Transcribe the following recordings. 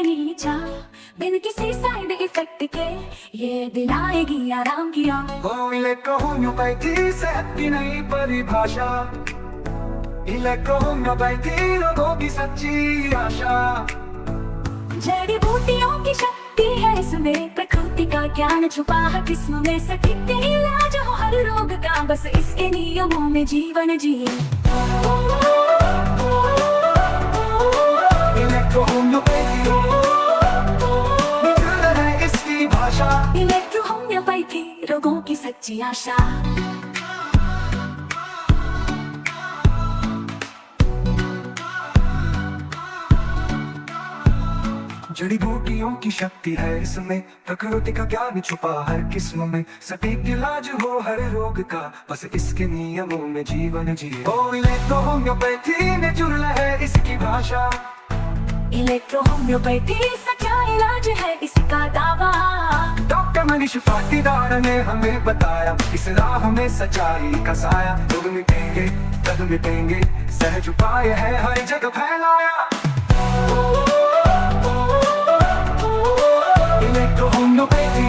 नई चाह, बिन किसी साइड इफेक्ट के ये दिलाएगी आराम की आह। होम्योपैथी सेहत की नई परिभाषा, होम्योपैथी लोगों की सच्ची आशा। जड़ी बूटियों की शक्ति है इसमें, प्रकृति का ज्ञान छुपा है किस्म में। सटीक इलाज हो हर रोग का, बस इसके नियमों में जीवन जिए। होम्योपैथी है इसकी भाषा, होम्योपैथी रोगों की सच्ची आशा। जड़ी बूटियों की शक्ति है इसमें, प्रकृति का ज्ञान छुपा हर किस्म में। सटीक इलाज हो हर रोग का, बस इसके नियमों में जीवन जिए। होम्योपैथी नेचुरल है इसकी भाषा, होम्योपैथी सच्चा इलाज है इसका दावा। डॉक्टर मनीष पाटीदार ने हमें बताया, इस राह में सच्चाई का साया। रोग मिटेंगे दर्द मिटेंगे, सहज उपाय है हर जगह फैलाया। होम्योपैथी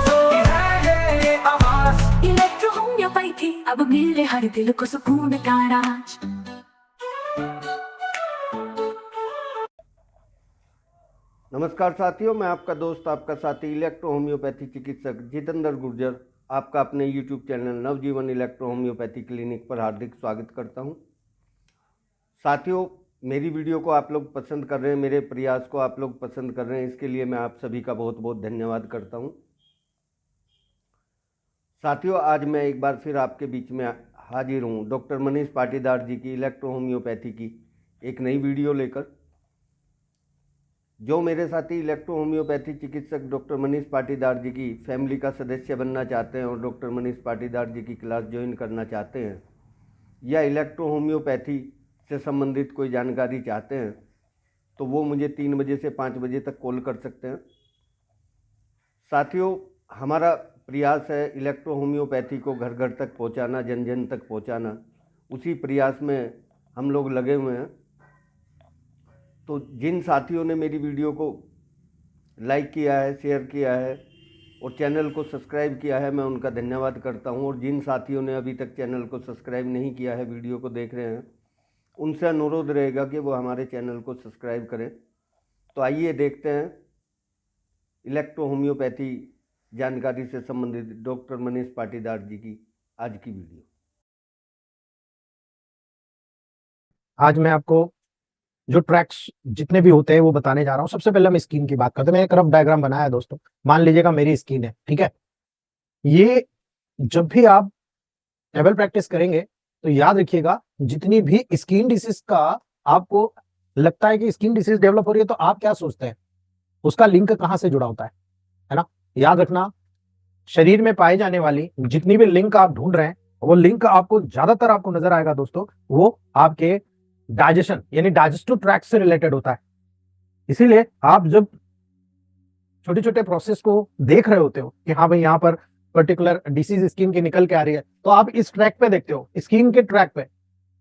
सबकी है ये आवाज, होम्योपैथी अब मिले हर दिल को सुकून का राज। नमस्कार साथियों, मैं आपका दोस्त आपका साथी इलेक्ट्रो होम्योपैथी चिकित्सक जितेंद्र गुर्जर आपका अपने YouTube चैनल नवजीवन इलेक्ट्रो होम्योपैथी क्लिनिक पर हार्दिक स्वागत करता हूं। साथियों, मेरी वीडियो को आप लोग पसंद कर रहे हैं, मेरे प्रयास को आप लोग पसंद कर रहे हैं, इसके लिए मैं आप सभी का बहुत बहुत धन्यवाद करता हूं। साथियों, आज मैं एक बार फिर आपके बीच में हाजिर हूं डॉक्टर मनीष पाटीदार जी की इलेक्ट्रो होम्योपैथी की एक नई वीडियो लेकर। जो मेरे साथी इलेक्ट्रो होम्योपैथी चिकित्सक डॉक्टर मनीष पाटीदार जी की फैमिली का सदस्य बनना चाहते हैं और डॉक्टर मनीष पाटीदार जी की क्लास ज्वाइन करना चाहते हैं, या इलेक्ट्रो होम्योपैथी से संबंधित कोई जानकारी चाहते हैं, तो वो मुझे 3 बजे से 5 बजे तक कॉल कर सकते हैं। साथियों, हमारा प्रयास है इलेक्ट्रो होम्योपैथी को घर घर तक पहुंचाना, जन जन तक पहुंचाना। उसी प्रयास में हम लोग लगे हुए हैं। तो जिन साथियों ने मेरी वीडियो को लाइक किया है, शेयर किया है और चैनल को सब्सक्राइब किया है, मैं उनका धन्यवाद करता हूं। और जिन साथियों ने अभी तक चैनल को सब्सक्राइब नहीं किया है, वीडियो को देख रहे हैं, उनसे अनुरोध रहेगा कि वो हमारे चैनल को सब्सक्राइब करें। तो आइए देखते हैं इलेक्ट्रो होम्योपैथी जानकारी से संबंधित डॉक्टर मनीष पाटीदार जी की आज की वीडियो। आज मैं आपको जो ट्रैक्स जितने भी होते हैं वो बताने जा रहा हूं। सबसे पहले हम स्किन की बात करते हैं। मैंने एक रफ डायग्राम बनाया है दोस्तों, मान लीजिएगा मेरी स्किन है, ठीक है। ये जब भी आप टेबल प्रैक्टिस करेंगे तो याद रखिएगा, जितनी भी स्किन डिसीज का आपको लगता है कि स्किन डिसीज डेवलप हो रही है, तो आप क्या सोचते हैं उसका लिंक कहां से जुड़ा होता है ना। याद रखना, शरीर में पाई जाने वाली जितनी भी लिंक आप ढूंढ रहे हैं, वो लिंक आपको ज्यादातर आपको नजर आएगा दोस्तों, वो आपके डाइजेशन यानी डाइजेस्टिव ट्रैक्ट से रिलेटेड होता है। इसीलिए आप जब छोटे छोटे प्रोसेस को देख रहे होते हो कि हाँ भाई यहाँ पर पर्टिकुलर डिसीज स्किन की निकल के आ रही है, तो आप इस ट्रैक पे देखते हो, स्किन के ट्रैक पे।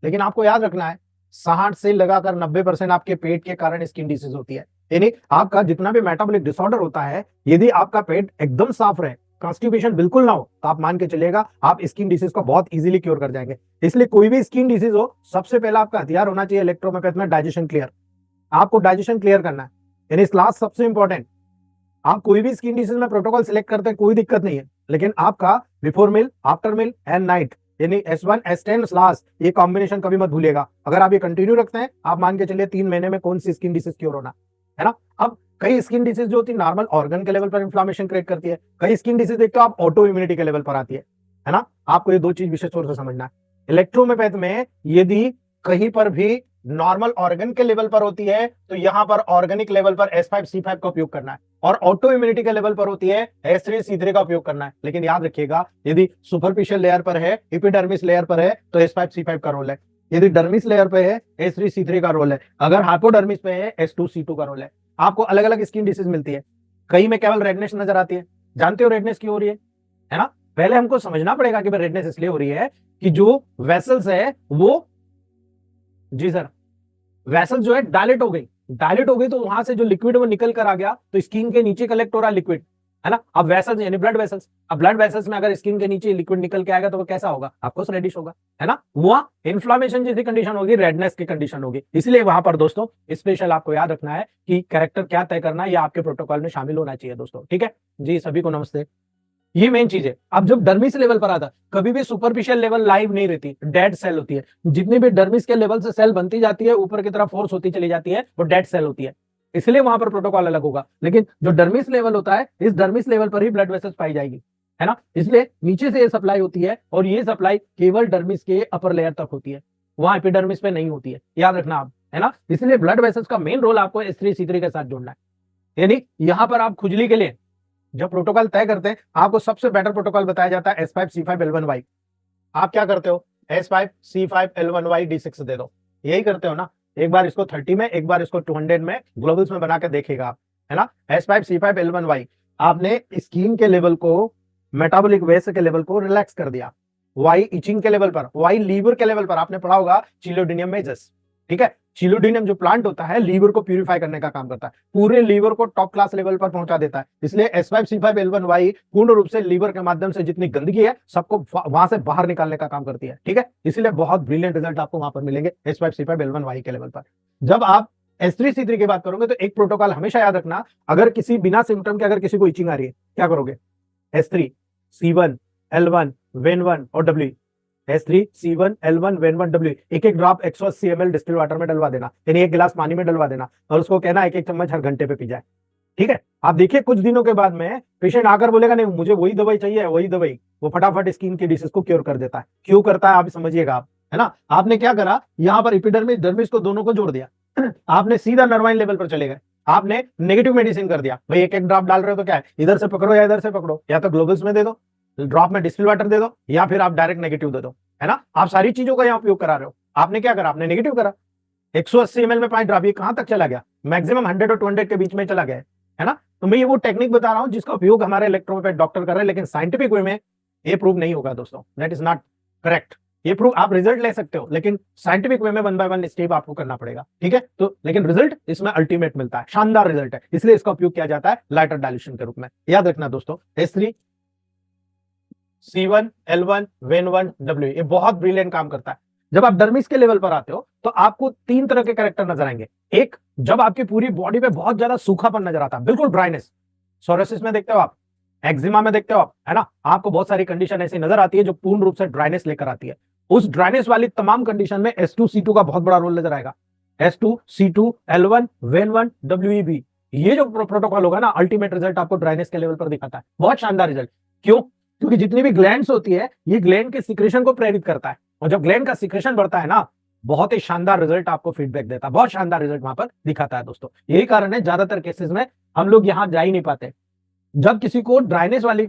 लेकिन आपको याद रखना है, 60 से लगाकर 90% आपके पेट के कारण स्किन डिसीज होती है। यानी आपका जितना भी मेटाबॉलिक डिसऑर्डर होता है, यदि आपका पेट एकदम साफ रहे, कॉन्स्टिपेशन बिल्कुल ना हो, तो आप मान के चलिएगा आप स्किन डिसीज को बहुत इजीली क्योर कर जाएंगे। इसलिए कोई भी स्किन डिसीज हो, सबसे पहला आपका हथियार होना चाहिए इलेक्ट्रोहोम्योपैथी में डाइजेशन क्लियर। आपको डाइजेशन क्लियर करना है, यानी क्लास सबसे इंपॉर्टेंट। आप कोई भी स्किन डिसीज में प्रोटोकॉल सिलेक्ट करते हैं, कोई दिक्कत नहीं है, लेकिन आपका before meal, after meal and night यानी S1 S10 स्लास, ये कॉम्बिनेशन कभी मत भूलिएगा। अगर आप ये कंटिन्यू रखते हैं, आप मान के चलिए 3 महीने में कौन सी स्किन डिसीज क्योर होना है ना। अब कई स्किन डिसीज जो होती है नॉर्मल ऑर्गन के लेवल पर इंफ्लेमेशन क्रिएट करती है, कई स्किन डिसीज देखते हो आप ऑटो इम्यूनिटी के लेवल पर आती है ना। आपको ये 2 चीज विशेष तौर से समझना है। इलेक्ट्रोहोम्योपैथी में यदि कहीं पर भी नॉर्मल ऑर्गन के लेवल पर होती है, तो यहां पर ऑर्गेनिक लेवल पर S5 C5 का उपयोग करना है, और ऑटो इम्यूनिटी के लेवल पर होती है S3 C3 का उपयोग करना है। लेकिन याद रखिएगा, यदि सुपरफिशियल लेयर पर है, एपिडर्मिस लेयर पर है, तो S5 C5 का रोल है। यदि डर्मिस लेयर पे है, S3 C3 का रोल है। अगर हाइपोडर्मिस पे है, S2 C2 का रोल है। आपको अलग अलग स्किन डिसीज मिलती है, कई में केवल रेडनेस नजर आती है। जानते हो रेडनेस क्यों हो रही है ना। पहले हमको समझना पड़ेगा कि रेडनेस इसलिए हो रही है कि जो वेसल्स है वो, जी सर, वेसल जो है डायलेट हो गई, डायलेट हो गई तो वहां से जो लिक्विड वो निकल कर आ गया, तो स्किन के नीचे कलेक्ट हो रहा लिक्विड, है ना। अब वेसल्स यानी ब्लड वेसल्स, अब ब्लड वेसल्स में अगर स्किन के नीचे लिक्विड निकल के आएगा तो वो कैसा होगा, आपको रेडिश होगा, है ना। वहां इन्फ्लामेशन जैसी कंडीशन होगी, रेडनेस की कंडीशन होगी। इसलिए वहां पर दोस्तों स्पेशल आपको याद रखना है कि कैरेक्टर क्या तय करना है, ये आपके प्रोटोकॉल में शामिल होना चाहिए दोस्तों, ठीक है जी। सभी को नमस्ते। ये मेन चीज है। अब जब डर्मिस लेवल पर आता, कभी भी सुपरफिशियल लेवल लाइव नहीं रहती, डेड सेल होती है। जितनी भी डर्मिस के लेवल से सेल बनती जाती है, ऊपर की तरफ फोर्स होती चली जाती है, वो डेड सेल होती है, इसलिए वहां पर प्रोटोकॉल अलग होगा। लेकिन जो डर्मिस लेवल होता है, इस डर्मिस लेवल पर ही ब्लड वेसल्स पाई जाएगी, है ना। इसलिए नीचे से ये सप्लाई होती है, और ये सप्लाई केवल डर्मिस के अपर लेयर तक होती है, वहां एपिडर्मिस पे नहीं होती है, याद रखना आप, है ना। इसलिए ब्लड वेसल्स का मेन रोल आपको S3 C3 के साथ जोड़ना है। यानी यहां पर आप खुजली के लिए जब प्रोटोकॉल तय करते हैं, आपको सबसे बेटर प्रोटोकॉल बताया जाता है S5C5L1Y। आप क्या करते हो, S5C5L1Y D6 दे दो, यही करते हो ना। एक बार इसको 30 में, एक बार इसको 200 में ग्लोबल्स में बना के देखेगा आप, है ना। S5C5L1Y, आपने स्किन के लेवल को, मेटाबॉलिक वेस्ट के लेवल को रिलैक्स कर दिया। वाई इचिंग के लेवल पर, वाई लीवर के लेवल पर, आपने पढ़ा होगा चिलोडिनियम मेजस, ठीक है। चिलोडिनियम जो प्लांट होता है, लीवर को प्यूरिफाई करने का काम करता है, पूरे लीवर को टॉप क्लास लेवल पर पहुंचा देता है। इसलिए S5C5L1Y पूर्ण रूप से लीवर के माध्यम से जितनी गंदगी है सबको वहां से बाहर निकालने का काम करती है, ठीक है। इसलिए बहुत ब्रिलियंट रिजल्ट आपको वहां पर मिलेंगे S5C5L1Y के लेवल पर। जब आप S3 C3 की बात करोगे तो एक प्रोटोकॉल हमेशा याद रखना, अगर किसी बिना सिम्टम के अगर किसी को इचिंग आ रही है, क्या करोगे, S3 C1 L1 वेन1 और W, S3 C1 L1 वेन1 W, एक एक ड्रॉप 180 ml डिस्टिल वाटर में डलवा देना, यानी एक गिलास पानी में डलवा देना, और उसको कहना एक एक चम्मच हर घंटे पे पी जाए, ठीक है। आप देखिए कुछ दिनों के बाद में पेशेंट आकर बोलेगा नहीं मुझे वही दवाई चाहिए, वही दवाई, वो फटाफट स्किन की डिसीज को क्योर कर देता है। क्यों करता है आप समझिएगा आप, है ना। आपने क्या करा, यहाँ पर एपिडर्मिस डर्मिस को दोनों को जोड़ दिया, आपने सीधा नर्वाइन लेवल पर चले गए, आपने नेगेटिव मेडिसिन कर दिया। भाई एक एक ड्रॉप डाल रहे हो तो क्या है, इधर से पकड़ो या इधर से पकड़ो, या तो ग्लोबल्स में दे दो, ड्रॉप में डिस्टिल वाटर दे दो, या फिर आप डायरेक्ट नेगेटिव दे दो, है ना। आप सारी चीजों का यहाँ उपयोग करा रहे हो। आपने क्या करा, आपने नेगेटिव करा। 180 ml में 5 ड्रॉप, ये कहां तक चला गया, मैक्सिमम 100 और 200 के बीच में चला गया है ना। तो मैं ये वो टेक्निक बता रहा हूं जिसका उपयोग हमारे इलेक्ट्रोपैथ डॉक्टर कर रहे हैं, लेकिन साइंटिफिक वे में ये प्रूव नहीं होगा दोस्तों, दैट इज नॉट करेक्ट। ये प्रूव आप रिजल्ट ले सकते हो, लेकिन साइंटिफिक वे में 1 बाय 1 स्टेप आपको करना पड़ेगा, ठीक है। तो लेकिन रिजल्ट इसमें अल्टीमेट मिलता है, शानदार रिजल्ट है, इसलिए इसका उपयोग किया जाता है लाइटर डाइल्यूशन के रूप में। याद रखना दोस्तों, S3 C1 L1 वेन1 W, ये बहुत ब्रिलियंट काम करता है। जब आप डर्मिस के लेवल पर आते हो तो आपको 3 तरह के कैरेक्टर नजर आएंगे। एक, जब आपकी पूरी बॉडी पे बहुत ज्यादा सूखापन नजर आता है, बिल्कुल ड्राइनेस, सोरोसिस में देखते हो आप, एक्जिमा में देखते हो आप, है ना। आपको बहुत सारी कंडीशन ऐसी नजर आती है जो पूर्ण रूप से ड्राइनेस लेकर आती है। उस ड्राइनेस वाली तमाम कंडीशन में S2 C2 का बहुत बड़ा रोल नजर आएगा। S2 C2 L1 वेन1 WEB, ये जो प्रोटोकॉल होगा ना, अल्टीमेट रिजल्ट आपको ड्राइनेस के लेवल पर दिखाता है, बहुत शानदार रिजल्ट। क्यों, क्योंकि जितनी भी ग्लैंड्स होती है, ये ग्लैंड के सिक्रेशन को प्रेरित करता है, और जब ग्लैंड का सिक्रेशन बढ़ता है ना, बहुत ही शानदार रिजल्ट आपको फीडबैक देता है, बहुत शानदार रिजल्ट वहां पर दिखाता है दोस्तों। यही कारण है ज्यादातर केसेस में हम लोग यहां जा ही नहीं पाते। जब किसी को ड्राइनेस वाली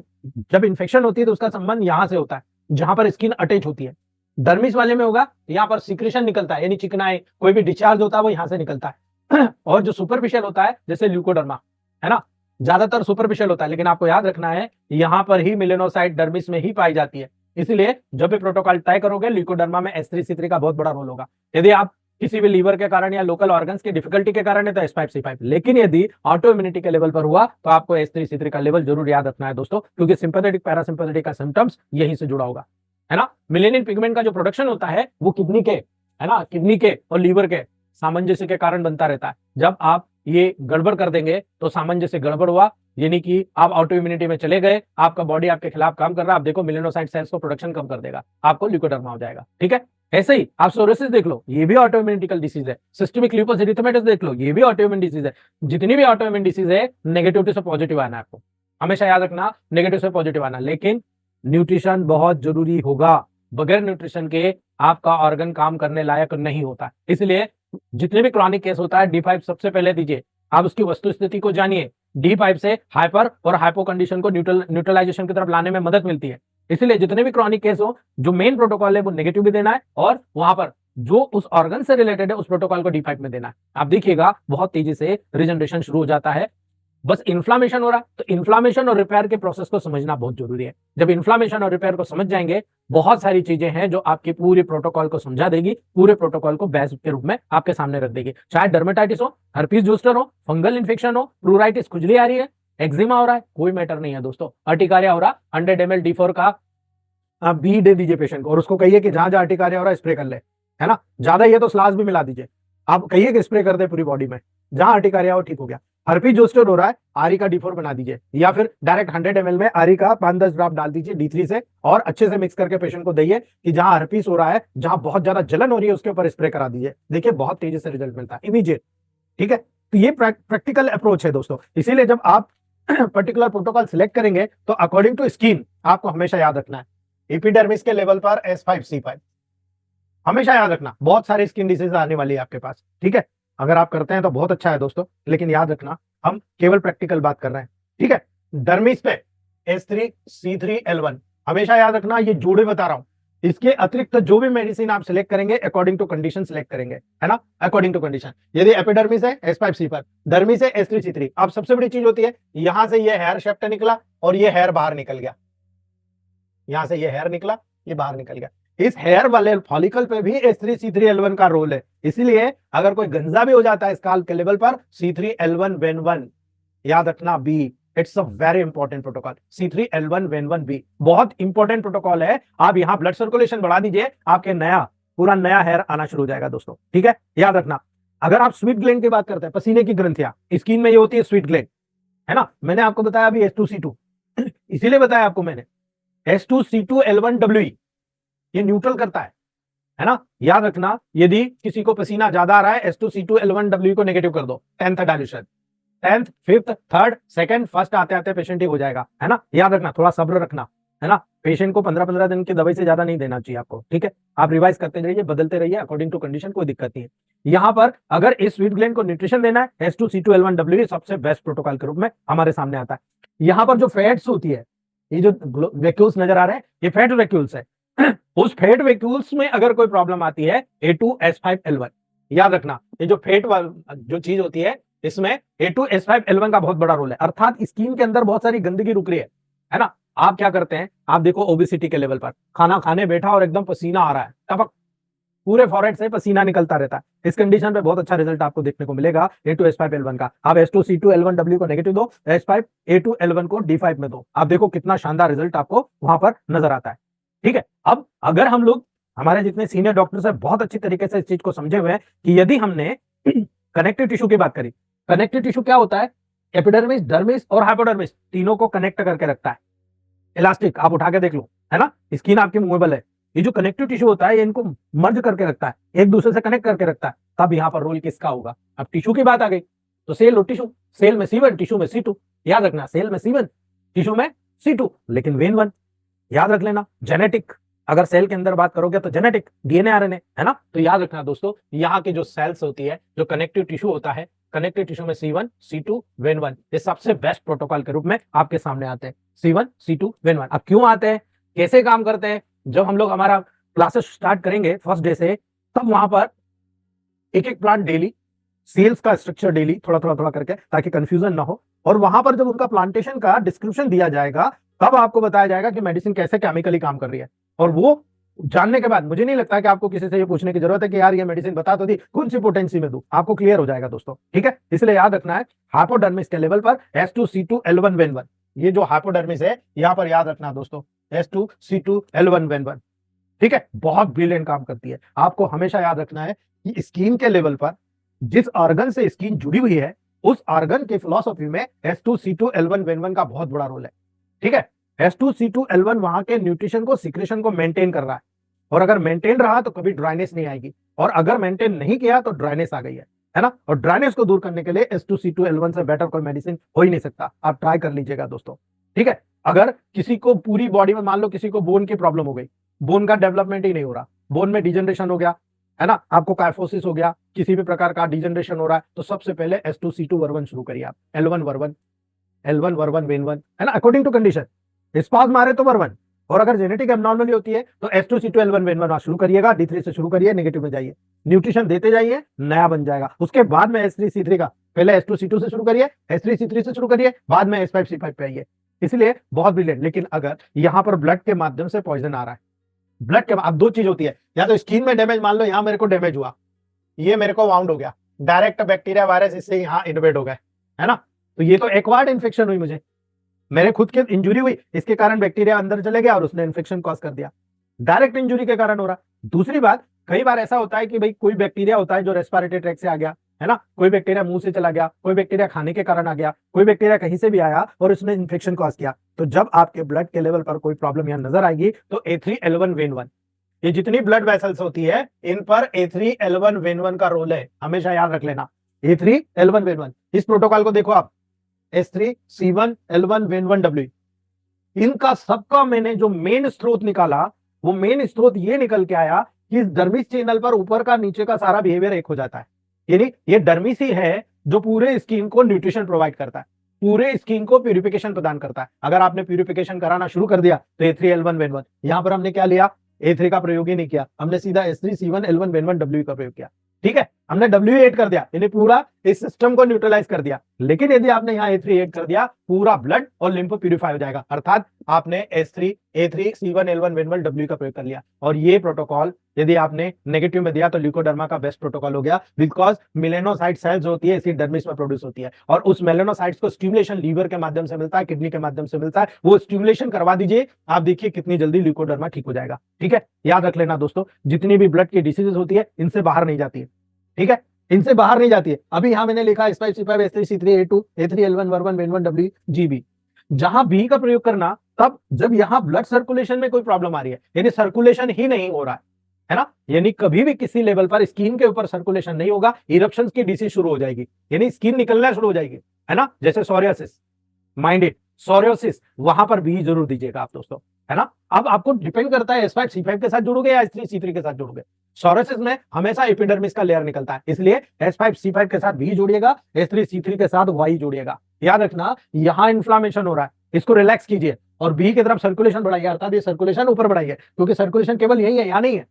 जब इंफेक्शन होती है तो उसका संबंध यहां से होता है जहां पर स्किन अटैच होती है। डर्मिस वाले में होगा, यहाँ पर सिक्रेशन निकलता है, यानी चिकनाई, कोई भी डिस्चार्ज होता है वो यहां से निकलता है। और जो सुपरफिशियल होता है जैसे ल्यूकोडर्मा, है ना, ज्यादातर सुपरफिशियल होता है, लेकिन आपको याद रखना है यहां पर ही मेलेनोसाइट डर्मिस में ही पाई जाती है। इसलिए जब भी प्रोटोकॉल तय करोगे, ल्यूकोडर्मा में S3 C3 का बहुत बड़ा रोल होगा। यदि आप किसी भी लीवर के कारण या लोकल ऑर्गन्स की डिफिकल्टी के कारण है तो S5C5, लेकिन यदि ऑटो इम्यूनिटी के लेवल पर हुआ तो आपको S3 C3 का लेवल जरूर याद रखना है दोस्तों, क्योंकि सिंपैथेटिक पैरासिम्पैथेटिक का सिम्टम्स यहीं से जुड़ा होगा, है ना। मिलेनिन पिगमेंट का जो प्रोडक्शन होता है वो किडनी के, है ना, किडनी के और लीवर के सामंजस्य के कारण बनता रहता है। जब आप ये गड़बड़ कर देंगे तो सामंजस्य गड़बड़ हुआ, यानी कि आप ऑटो इम्यूनिटी में चले गए, आपका बॉडी आपके खिलाफ काम कर रहा है, आप देखो मेलेनोसाइट सेल्स को प्रोडक्शन कम कर देगा, आपको ल्यूकोडर्मा हो जाएगा, ठीक है। ऐसे ही आप सोरोसिस देख लो, ये भी ऑटो इम्यूनिटिकल डिसीज है। सिस्टेमिक लूपस एरिथेमेटस देख लो, ये भी ऑटो इम्यून डिसीज है। जितनी भी ऑटो इम्यून डिसीज है, नेगेटिविटी से पॉजिटिव आना है आपको, हमेशा याद रखना, नेगेटिव से पॉजिटिव आना। लेकिन न्यूट्रिशन बहुत जरूरी होगा, बगैर न्यूट्रिशन के आपका ऑर्गन काम करने लायक नहीं होता। इसलिए जितने भी क्रॉनिक केस होता है, D5 सबसे पहले दीजिए, आप उसकी वस्तु स्थिति को जानिए। D5 से हाइपर और हाइपो कंडीशन को न्यूट्रलाइजेशन की तरफ लाने में मदद मिलती है। इसलिए जितने भी क्रॉनिक केस हो, जो मेन प्रोटोकॉल है वो नेगेटिव भी देना है, और वहां पर जो उस ऑर्गन से रिलेटेड है उस प्रोटोकॉल को D5 में देना है। आप देखिएगा बहुत तेजी से रिजनरेशन शुरू हो जाता है, बस इन्फ्लामेशन हो रहा है, तो इन्फ्लामेशन और रिपेयर के प्रोसेस को समझना बहुत जरूरी है। जब इन्फ्लामेशन और रिपेयर को समझ जाएंगे, बहुत सारी चीजें हैं जो आपके पूरे प्रोटोकॉल को समझा देगी, पूरे प्रोटोकॉल को बेस्ट के रूप में आपके सामने रख देगी। चाहे डर्मेटाइटिस हो, हर्पीस जोस्टर हो, फंगल इन्फेक्शन हो, प्लूराइटिस खुजली आ रही है, एक्जिमा हो रहा है, कोई मैटर नहीं है दोस्तों। अर्टिकारिया हो रहा, 100 ml D4 का आप बी दे दीजिए पेशेंट को, और उसको कहिए कि जहां जहां अर्टिकारिया हो रहा है स्प्रे कर ले, है ना। ज्यादा ही है तो स्लास भी मिला दीजिए, आप कहिए कि स्प्रे कर दे पूरी बॉडी में, जहां अर्टिकारिया हो ठीक हो गया। हर्पीस जोस्टर हो रहा है, आरी का D4 बना दीजिए, या फिर डायरेक्ट 100 ml में आरी का 5-10 ड्रॉप डाल दीजिए D3 से, और अच्छे से मिक्स करके पेशेंट को दीजिए कि जहां हर्पीस हो रहा है, जहां बहुत ज्यादा जलन हो रही है, उसके ऊपर स्प्रे करा दीजिए। देखिए बहुत तेजी से रिजल्ट मिलता है, इमीडिएट। ठीक है, तो ये प्रैक्टिकल अप्रोच है दोस्तों। इसीलिए जब आप पर्टिकुलर प्रोटोकॉल सिलेक्ट करेंगे तो अकॉर्डिंग टू स्किन आपको हमेशा याद रखना है। एपिडर्मिस के लेवल पर S5C5 हमेशा याद रखना, बहुत सारी स्किन डिसीज आने वाली है आपके पास। ठीक है, अगर आप करते हैं तो बहुत अच्छा है दोस्तों, लेकिन याद रखना हम केवल प्रैक्टिकल बात कर रहे हैं। ठीक है, डर्मिस पे S3C3L1 हमेशा याद रखना, ये जोड़े बता रहा हूं। इसके अतिरिक्त जो भी मेडिसिन आप सिलेक्ट करेंगे अकॉर्डिंग टू कंडीशन सिलेक्ट करेंगे, है ना, अकॉर्डिंग टू कंडीशन। यदि एपिडर्मिस है S5C5, डर्मिस है S3C3। अब सबसे बड़ी चीज होती है, यहां से ये हेयर शेफ्ट निकला और ये हेयर बाहर निकल गया, यहां से ये हेयर निकला, ये बाहर निकल गया। इस हेयर वाले फॉलिकल पे भी S3C3L1 का रोल है। इसीलिए अगर कोई गंजा भी हो जाता है स्काल्प के लेवल पर, C3L1-VEN1 याद रखना, B, it's a very important protocol. C3L1-VEN1B बहुत इंपॉर्टेंट प्रोटोकॉल है। आप यहां ब्लड सर्कुलेशन बढ़ा दीजिए, आपके पूरा नया हेयर आना शुरू हो जाएगा दोस्तों। ठीक है, याद रखना। अगर आप स्वीट ग्लैंड की बात करते हैं, पसीने की ग्रंथियां स्किन में ये होती है स्वीट ग्लैंड, है ना। मैंने आपको बताया अभी S2C2 इसीलिए बताया आपको मैंने, S2C2L1WE ये न्यूट्रल करता है ना। याद रखना, यदि किसी को पसीना ज्यादा आ रहा है, S2C2L1WE को नेगेटिव कर दो, 10th dilution, 10th, 5th, 3rd, 2nd, 1st आते आते पेशेंट ठीक हो जाएगा, है ना। याद रखना, थोड़ा सब्र रखना, है ना। पेशेंट को 15-15 दिन की दवाई से ज्यादा नहीं देना चाहिए आपको। ठीक है, आप रिवाइज करते रहिए, बदलते रहिए अकॉर्डिंग टू कंडीशन, कोई दिक्कत नहीं है। यहां पर अगर इस स्वीट ग्लैंड को न्यूट्रिशन देना है, S2C2L1WE सबसे बेस्ट प्रोटोकॉल के रूप में हमारे सामने आता है। यहां पर जो फैट्स होती है, ये जो वैक्यूल्स नजर आ रहे हैं, ये फैट वैक्यूल्स है। उस फैट वैक्यूल्स में अगर कोई प्रॉब्लम आती है, A2S5L1 याद रखना, ये जो फैट जो चीज होती है, इसमें A2S5L1 का बहुत बड़ा रोल है। अर्थात स्किन के अंदर बहुत सारी गंदगी रुक रही है ना। आप क्या करते हैं, आप देखो ओबेसिटी के लेवल पर खाना खाने बैठा और एकदम पसीना आ रहा है, टपक, पूरे फॉरहेड से पसीना निकलता रहता है। इस कंडीशन पे बहुत अच्छा रिजल्ट आपको देखने को मिलेगा A2S5L1 का। आप S2C2L1W को नेगेटिव दो, A2L1 को D5 में दो, आप देखो कितना शानदार रिजल्ट आपको वहां पर नजर आता है। ठीक है, अब अगर हम लोग, हमारे जितने सीनियर डॉक्टर्स हैं, बहुत अच्छी तरीके से इस चीज को समझे हुए हैं कि यदि हमने कनेक्टिव टिश्यू की बात करी, कनेक्टिव टिश्यू क्या होता है, एपिडर्मिस, डर्मिस और हाइपोडर्मिस तीनों को कनेक्ट करके रखता है। इलास्टिक आप उठा के देख लो, है ना, स्किन आपकी मूवेबल है। ये जो कनेक्टिव टिश्यू होता है, ये इनको मर्ज करके रखता है, एक दूसरे से कनेक्ट करके रखता है। तब यहाँ पर रोल किसका होगा, अब टिश्यू की बात आ गई तो सेल और टिश्यू, सेल में C1, टिश्यू में C2। याद रखना, सेल में C1, टिश्यू में C2, लेकिन वेन 1 याद रख लेना। जेनेटिक, अगर सेल के अंदर बात करोगे तो जेनेटिक, DNA RNA, है ना। तो याद रखना दोस्तों, यहाँ की जो सेल्स होती है, जो कनेक्टिव टिश्यू होता है, कनेक्टिव टिश्यू में C1, C2, वेन 1, ये सबसे बेस्ट प्रोटोकॉल के रूप में आपके सामने आते हैं। C1, C2, when 1। अब क्यों आते हैं, कैसे काम करते हैं, जब हम लोग हमारा क्लासेस स्टार्ट करेंगे फर्स्ट डे से, तब वहां पर एक एक प्लांट डेली, सेल्स का स्ट्रक्चर डेली थोड़ा करके, ताकि कंफ्यूजन ना हो। और वहां पर जब उनका प्लांटेशन का डिस्क्रिप्शन दिया जाएगा, तब आपको बताया जाएगा कि मेडिसिन कैसे केमिकली काम कर रही है। और वो जानने के बाद मुझे नहीं लगता कि आपको किसी से ये पूछने की जरूरत है कि यार ये मेडिसिन बता तो दी, कौन सी पोटेंसी में दूं, आपको क्लियर हो जाएगा दोस्तों। ठीक है, इसलिए याद रखना है, हाइपोडर्मिस के लेवल पर S2C2L1-VEN1, ये जो हाइपोडर्मिस है, यहां पर याद रखना दोस्तों, S2C2L1-VEN1। ठीक है, बहुत ब्रिलियंट काम करती है। आपको हमेशा याद रखना है कि स्किन के लेवल पर जिस ऑर्गन से स्किन जुड़ी हुई है, उस ऑर्गन के फिलॉसफी में S2C2L1-VEN1 का बहुत बड़ा रोल है। ठीक है, S2C2L1 वहां के न्यूट्रिशन को, सिक्रेशन को मेंटेन कर रहा है, और अगर मेंटेन रहा तो कभी ड्राइनेस नहीं आएगी, और अगर मेंटेन नहीं किया तो ड्राइनेस आ गई है ना। और ड्राइनेस को दूर करने के लिए S2C2L1 से बेटर कोई मेडिसिन हो ही नहीं सकता। आप ट्राई कर लीजिएगा दोस्तों। ठीक है, अगर किसी को पूरी बॉडी में, मान लो किसी को बोन की प्रॉब्लम हो गई, बोन का डेवलपमेंट ही नहीं हो रहा, बोन में डिजनरेशन हो गया, है ना, आपको काइफोसिस हो गया, किसी भी प्रकार का डिजनरेशन हो रहा है, तो सबसे पहले S2C2-VEN1 शुरू करिए आप, L1-VEN1, L1-VEN1, है ना, अकॉर्डिंग टू कंडीशन। स्पाज मारे तो वर्वन, और अगर जेनेटिक एबनॉर्मली होती है तो S2C2L1-VEN1 शुरू करिएगा, D3 से शुरू करिए, नेगेटिव में जाइए, न्यूट्रिशन देते जाइए, नया बन जाएगा। उसके बाद में S3C3 का पहले H2C2 से शुरू करिए, H3C3 से शुरू करिए, बाद में H5C5 पे आइए। इसलिए बहुत ब्रिलियंट। लेकिन अगर यहां पर ब्लड के माध्यम से पॉइजन आ रहा है, ब्लड के, अब दो चीज होती है, या तो स्किन में डैमेज, मान लो यहां मेरे को डैमेज हुआ, ये मेरे को वाउंड हो गया, डायरेक्ट बैक्टीरिया वायरस इससे यहां इन्वेड हो गए, है ना, तो ये तो एक्वायर्ड इन्फेक्शन हुई, मुझे मेरे खुद के इंजुरी हुई, इसके कारण बैक्टीरिया अंदर चले गया और उसने इन्फेक्शन कॉज कर दिया, डायरेक्ट इंजुरी के कारण हो रहा। दूसरी बात, कई बार ऐसा होता है कि भाई कोई बैक्टीरिया होता है जो रेस्पिरेटरी ट्रैक्ट से आ गया, है ना, कोई बैक्टीरिया मुंह से चला गया, कोई बैक्टीरिया खाने के कारण आ गया, कोई बैक्टीरिया कहीं से भी आया और उसने इन्फेक्शन कॉज किया। तो जब आपके ब्लड के लेवल पर कोई प्रॉब्लम यहां नजर आएगी तो A3L1 वेन 1, ये जितनी ब्लड वेसल्स होती है इन पर A3L1 वेन 1 का रोल है, हमेशा याद रख लेना, A3L1 वेन 1। इस प्रोटोकॉल को देखो आप, H3C1L1 वेन 1W, इनका सबका मैंने जो मेन स्रोत निकाला, वो मेन स्रोत ये निकल के आया कि इस डर्मिस चैनल पर ऊपर का नीचे का सारा बिहेवियर एक हो जाता है। यानी ये डर्मिस ही है जो पूरे स्किन को न्यूट्रिशन प्रोवाइड करता है, पूरे स्किन को प्यूरिफिकेशन प्रदान करता है। अगर आपने प्यूरिफिकेशन कराना शुरू कर दिया तो A3L1 वेन 1, यहां पर हमने क्या लिया, A3 का प्रयोग ही नहीं किया, हमने सीधा H3C1L1 वेन 1W का प्रयोग किया। ठीक है, हमने W ऐड कर दिया, यानी पूरा इस सिस्टम को न्यूट्रलाइज कर दिया। लेकिन यदि आपने यहाँ A3 ऐड कर दिया, पूरा ब्लड और लिम्फ प्यूरिफाई हो जाएगा, अर्थात आपने A3C1L1 वेन 1W का प्रयोग कर लिया। और ये प्रोटोकॉल यदि आपने नेगेटिव में दिया तो ल्यूकोडर्मा का बेस्ट प्रोटोकॉल हो गया, बिकॉज मेलेनोसाइट सेल्स होती है इसी डर्मिस में प्रोड्यूस होती है, और उस मेलेनोसाइट्स को स्टिमुलेशन लीवर के माध्यम से मिलता है, किडनी के माध्यम से मिलता है, वो स्टिमुलेशन करवा दीजिए, आप देखिए कितनी जल्दी ल्यूकोडर्मा ठीक हो जाएगा। ठीक है, याद रख लेना दोस्तों, जितनी भी ब्लड की डिसीजेस होती है इनसे बाहर नहीं जाती है। ठीक है, इनसे बाहर नहीं जाती है। अभी यहां मैंने लिखा H5C5 H3C3 A2 A3L1 V1 when 1W GB, जहां B का प्रयोग करना तब जब यहां ब्लड सर्कुलेशन में कोई प्रॉब्लम आ रही है, यानी सर्कुलेशन ही नहीं हो रहा है ना, यानी कभी भी किसी लेवल पर स्किन के ऊपर सर्कुलेशन नहीं होगा, इरप्शंस की डिसीज शुरू हो जाएगी, यानी स्किन निकलना शुरू हो जाएगी, है ना, जैसे सोरियासिस, माइंडेड सोरियोसिस, वहां पर भी जरूर दीजिएगा आप दोस्तों, है ना। अब आपको डिपेंड करता है H5C5 के साथ जुड़ोगे या H3C3 के साथ जुड़ोगे। सोरियोसिस में हमेशा एपिडर्मिस का लेयर निकलता है, इसलिए H5C5 के साथ भी जोड़िएगा, H3C3 के साथ Y जोड़िएगा। याद रखना, यहां इन्फ्लामेशन हो रहा है, इसको रिलैक्स कीजिए और B की तरफ सर्कुलेशन बढ़ाइए, अर्थात ये सर्कुलेशन ऊपर बढ़ाइए, क्योंकि सर्कुलेशन केवल यही है, यहां नहीं है,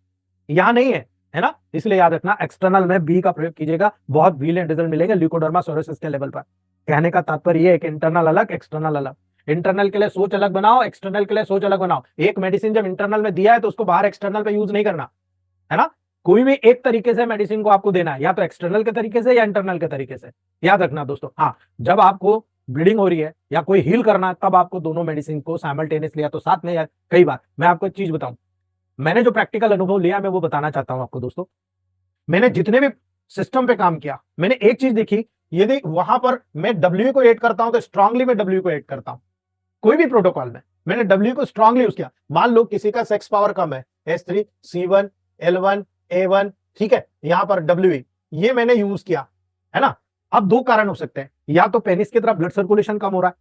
यहां नहीं है ना। इसलिए याद रखना, एक्सटर्नल में B का प्रयोग कीजिएगा, बहुत ब्रिलियंट रिजल्ट मिलेगा ल्यूकोडर्मा सोरियोसिस के लेवल पर। कहने का तात्पर्य ये है कि इंटरनल अलग, एक्सटर्नल अलग, इंटरनल के लिए सोच अलग बनाओ, एक्सटर्नल के लिए सोच अलग बनाओ। एक मेडिसिन जब इंटरनल में दिया है तो उसको बाहर एक्सटर्नल पे यूज नहीं करना, है ना। कोई भी एक तरीके से मेडिसिन को आपको देना है, या तो एक्सटर्नल के तरीके से या इंटरनल के तरीके से, याद रखना दोस्तों। हाँ, जब आपको ब्लीडिंग हो रही है या कोई हील करना है तब आपको दोनों मेडिसिन को साइमल्टेनियसली या तो साथ में, या कई बार मैं आपको एक चीज बताऊं, मैंने जो प्रैक्टिकल अनुभव लिया मैं वो बताना चाहता हूं आपको दोस्तों। मैंने जितने भी सिस्टम पे काम किया, मैंने एक चीज देखी, यदि वहां पर मैं W को ऐड करता हूं तो स्ट्रांगली मैं W को ऐड करता हूं, कोई भी प्रोटोकॉल में मैंने W को स्ट्रांगली यूज किया। मान लो किसी का सेक्स पावर कम है, H3C1L1 A1, ठीक है, यहां पर W ये मैंने यूज किया, है ना। अब दो कारण हो सकते हैं, या तो पेनिस की तरफ ब्लड सर्कुलेशन कम हो रहा है,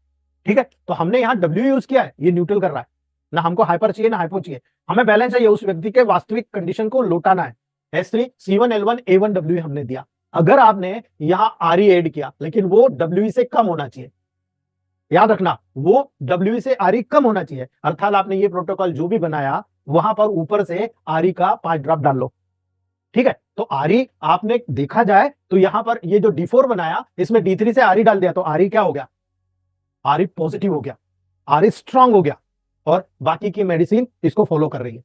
ठीक है, तो हमने यहां W यूज किया है, ये न्यूट्रल कर रहा है, ना हमको हाइपर चाहिए ना हाइपो चाहिए, हमें बैलेंस चाहिए, उस व्यक्ति के वास्तविक कंडीशन को लौटाना है। H3C1L1 A1W हमने दिया। अगर आपने यहां RE ऐड किया लेकिन वो W से कम होना चाहिए, याद रखना, वो W से RE कम होना चाहिए, अर्थात आपने ये प्रोटोकॉल जो भी बनाया वहां पर ऊपर से RE का 5 ड्रॉप डाल लो, ठीक है। तो RE आपने देखा जाए तो यहां पर ये जो D4 बनाया इसमें D3 से RE डाल दिया तो RE क्या हो गया, RE पॉजिटिव हो गया, RE स्ट्रांग हो गया, और बाकी की मेडिसिन इसको फॉलो कर रही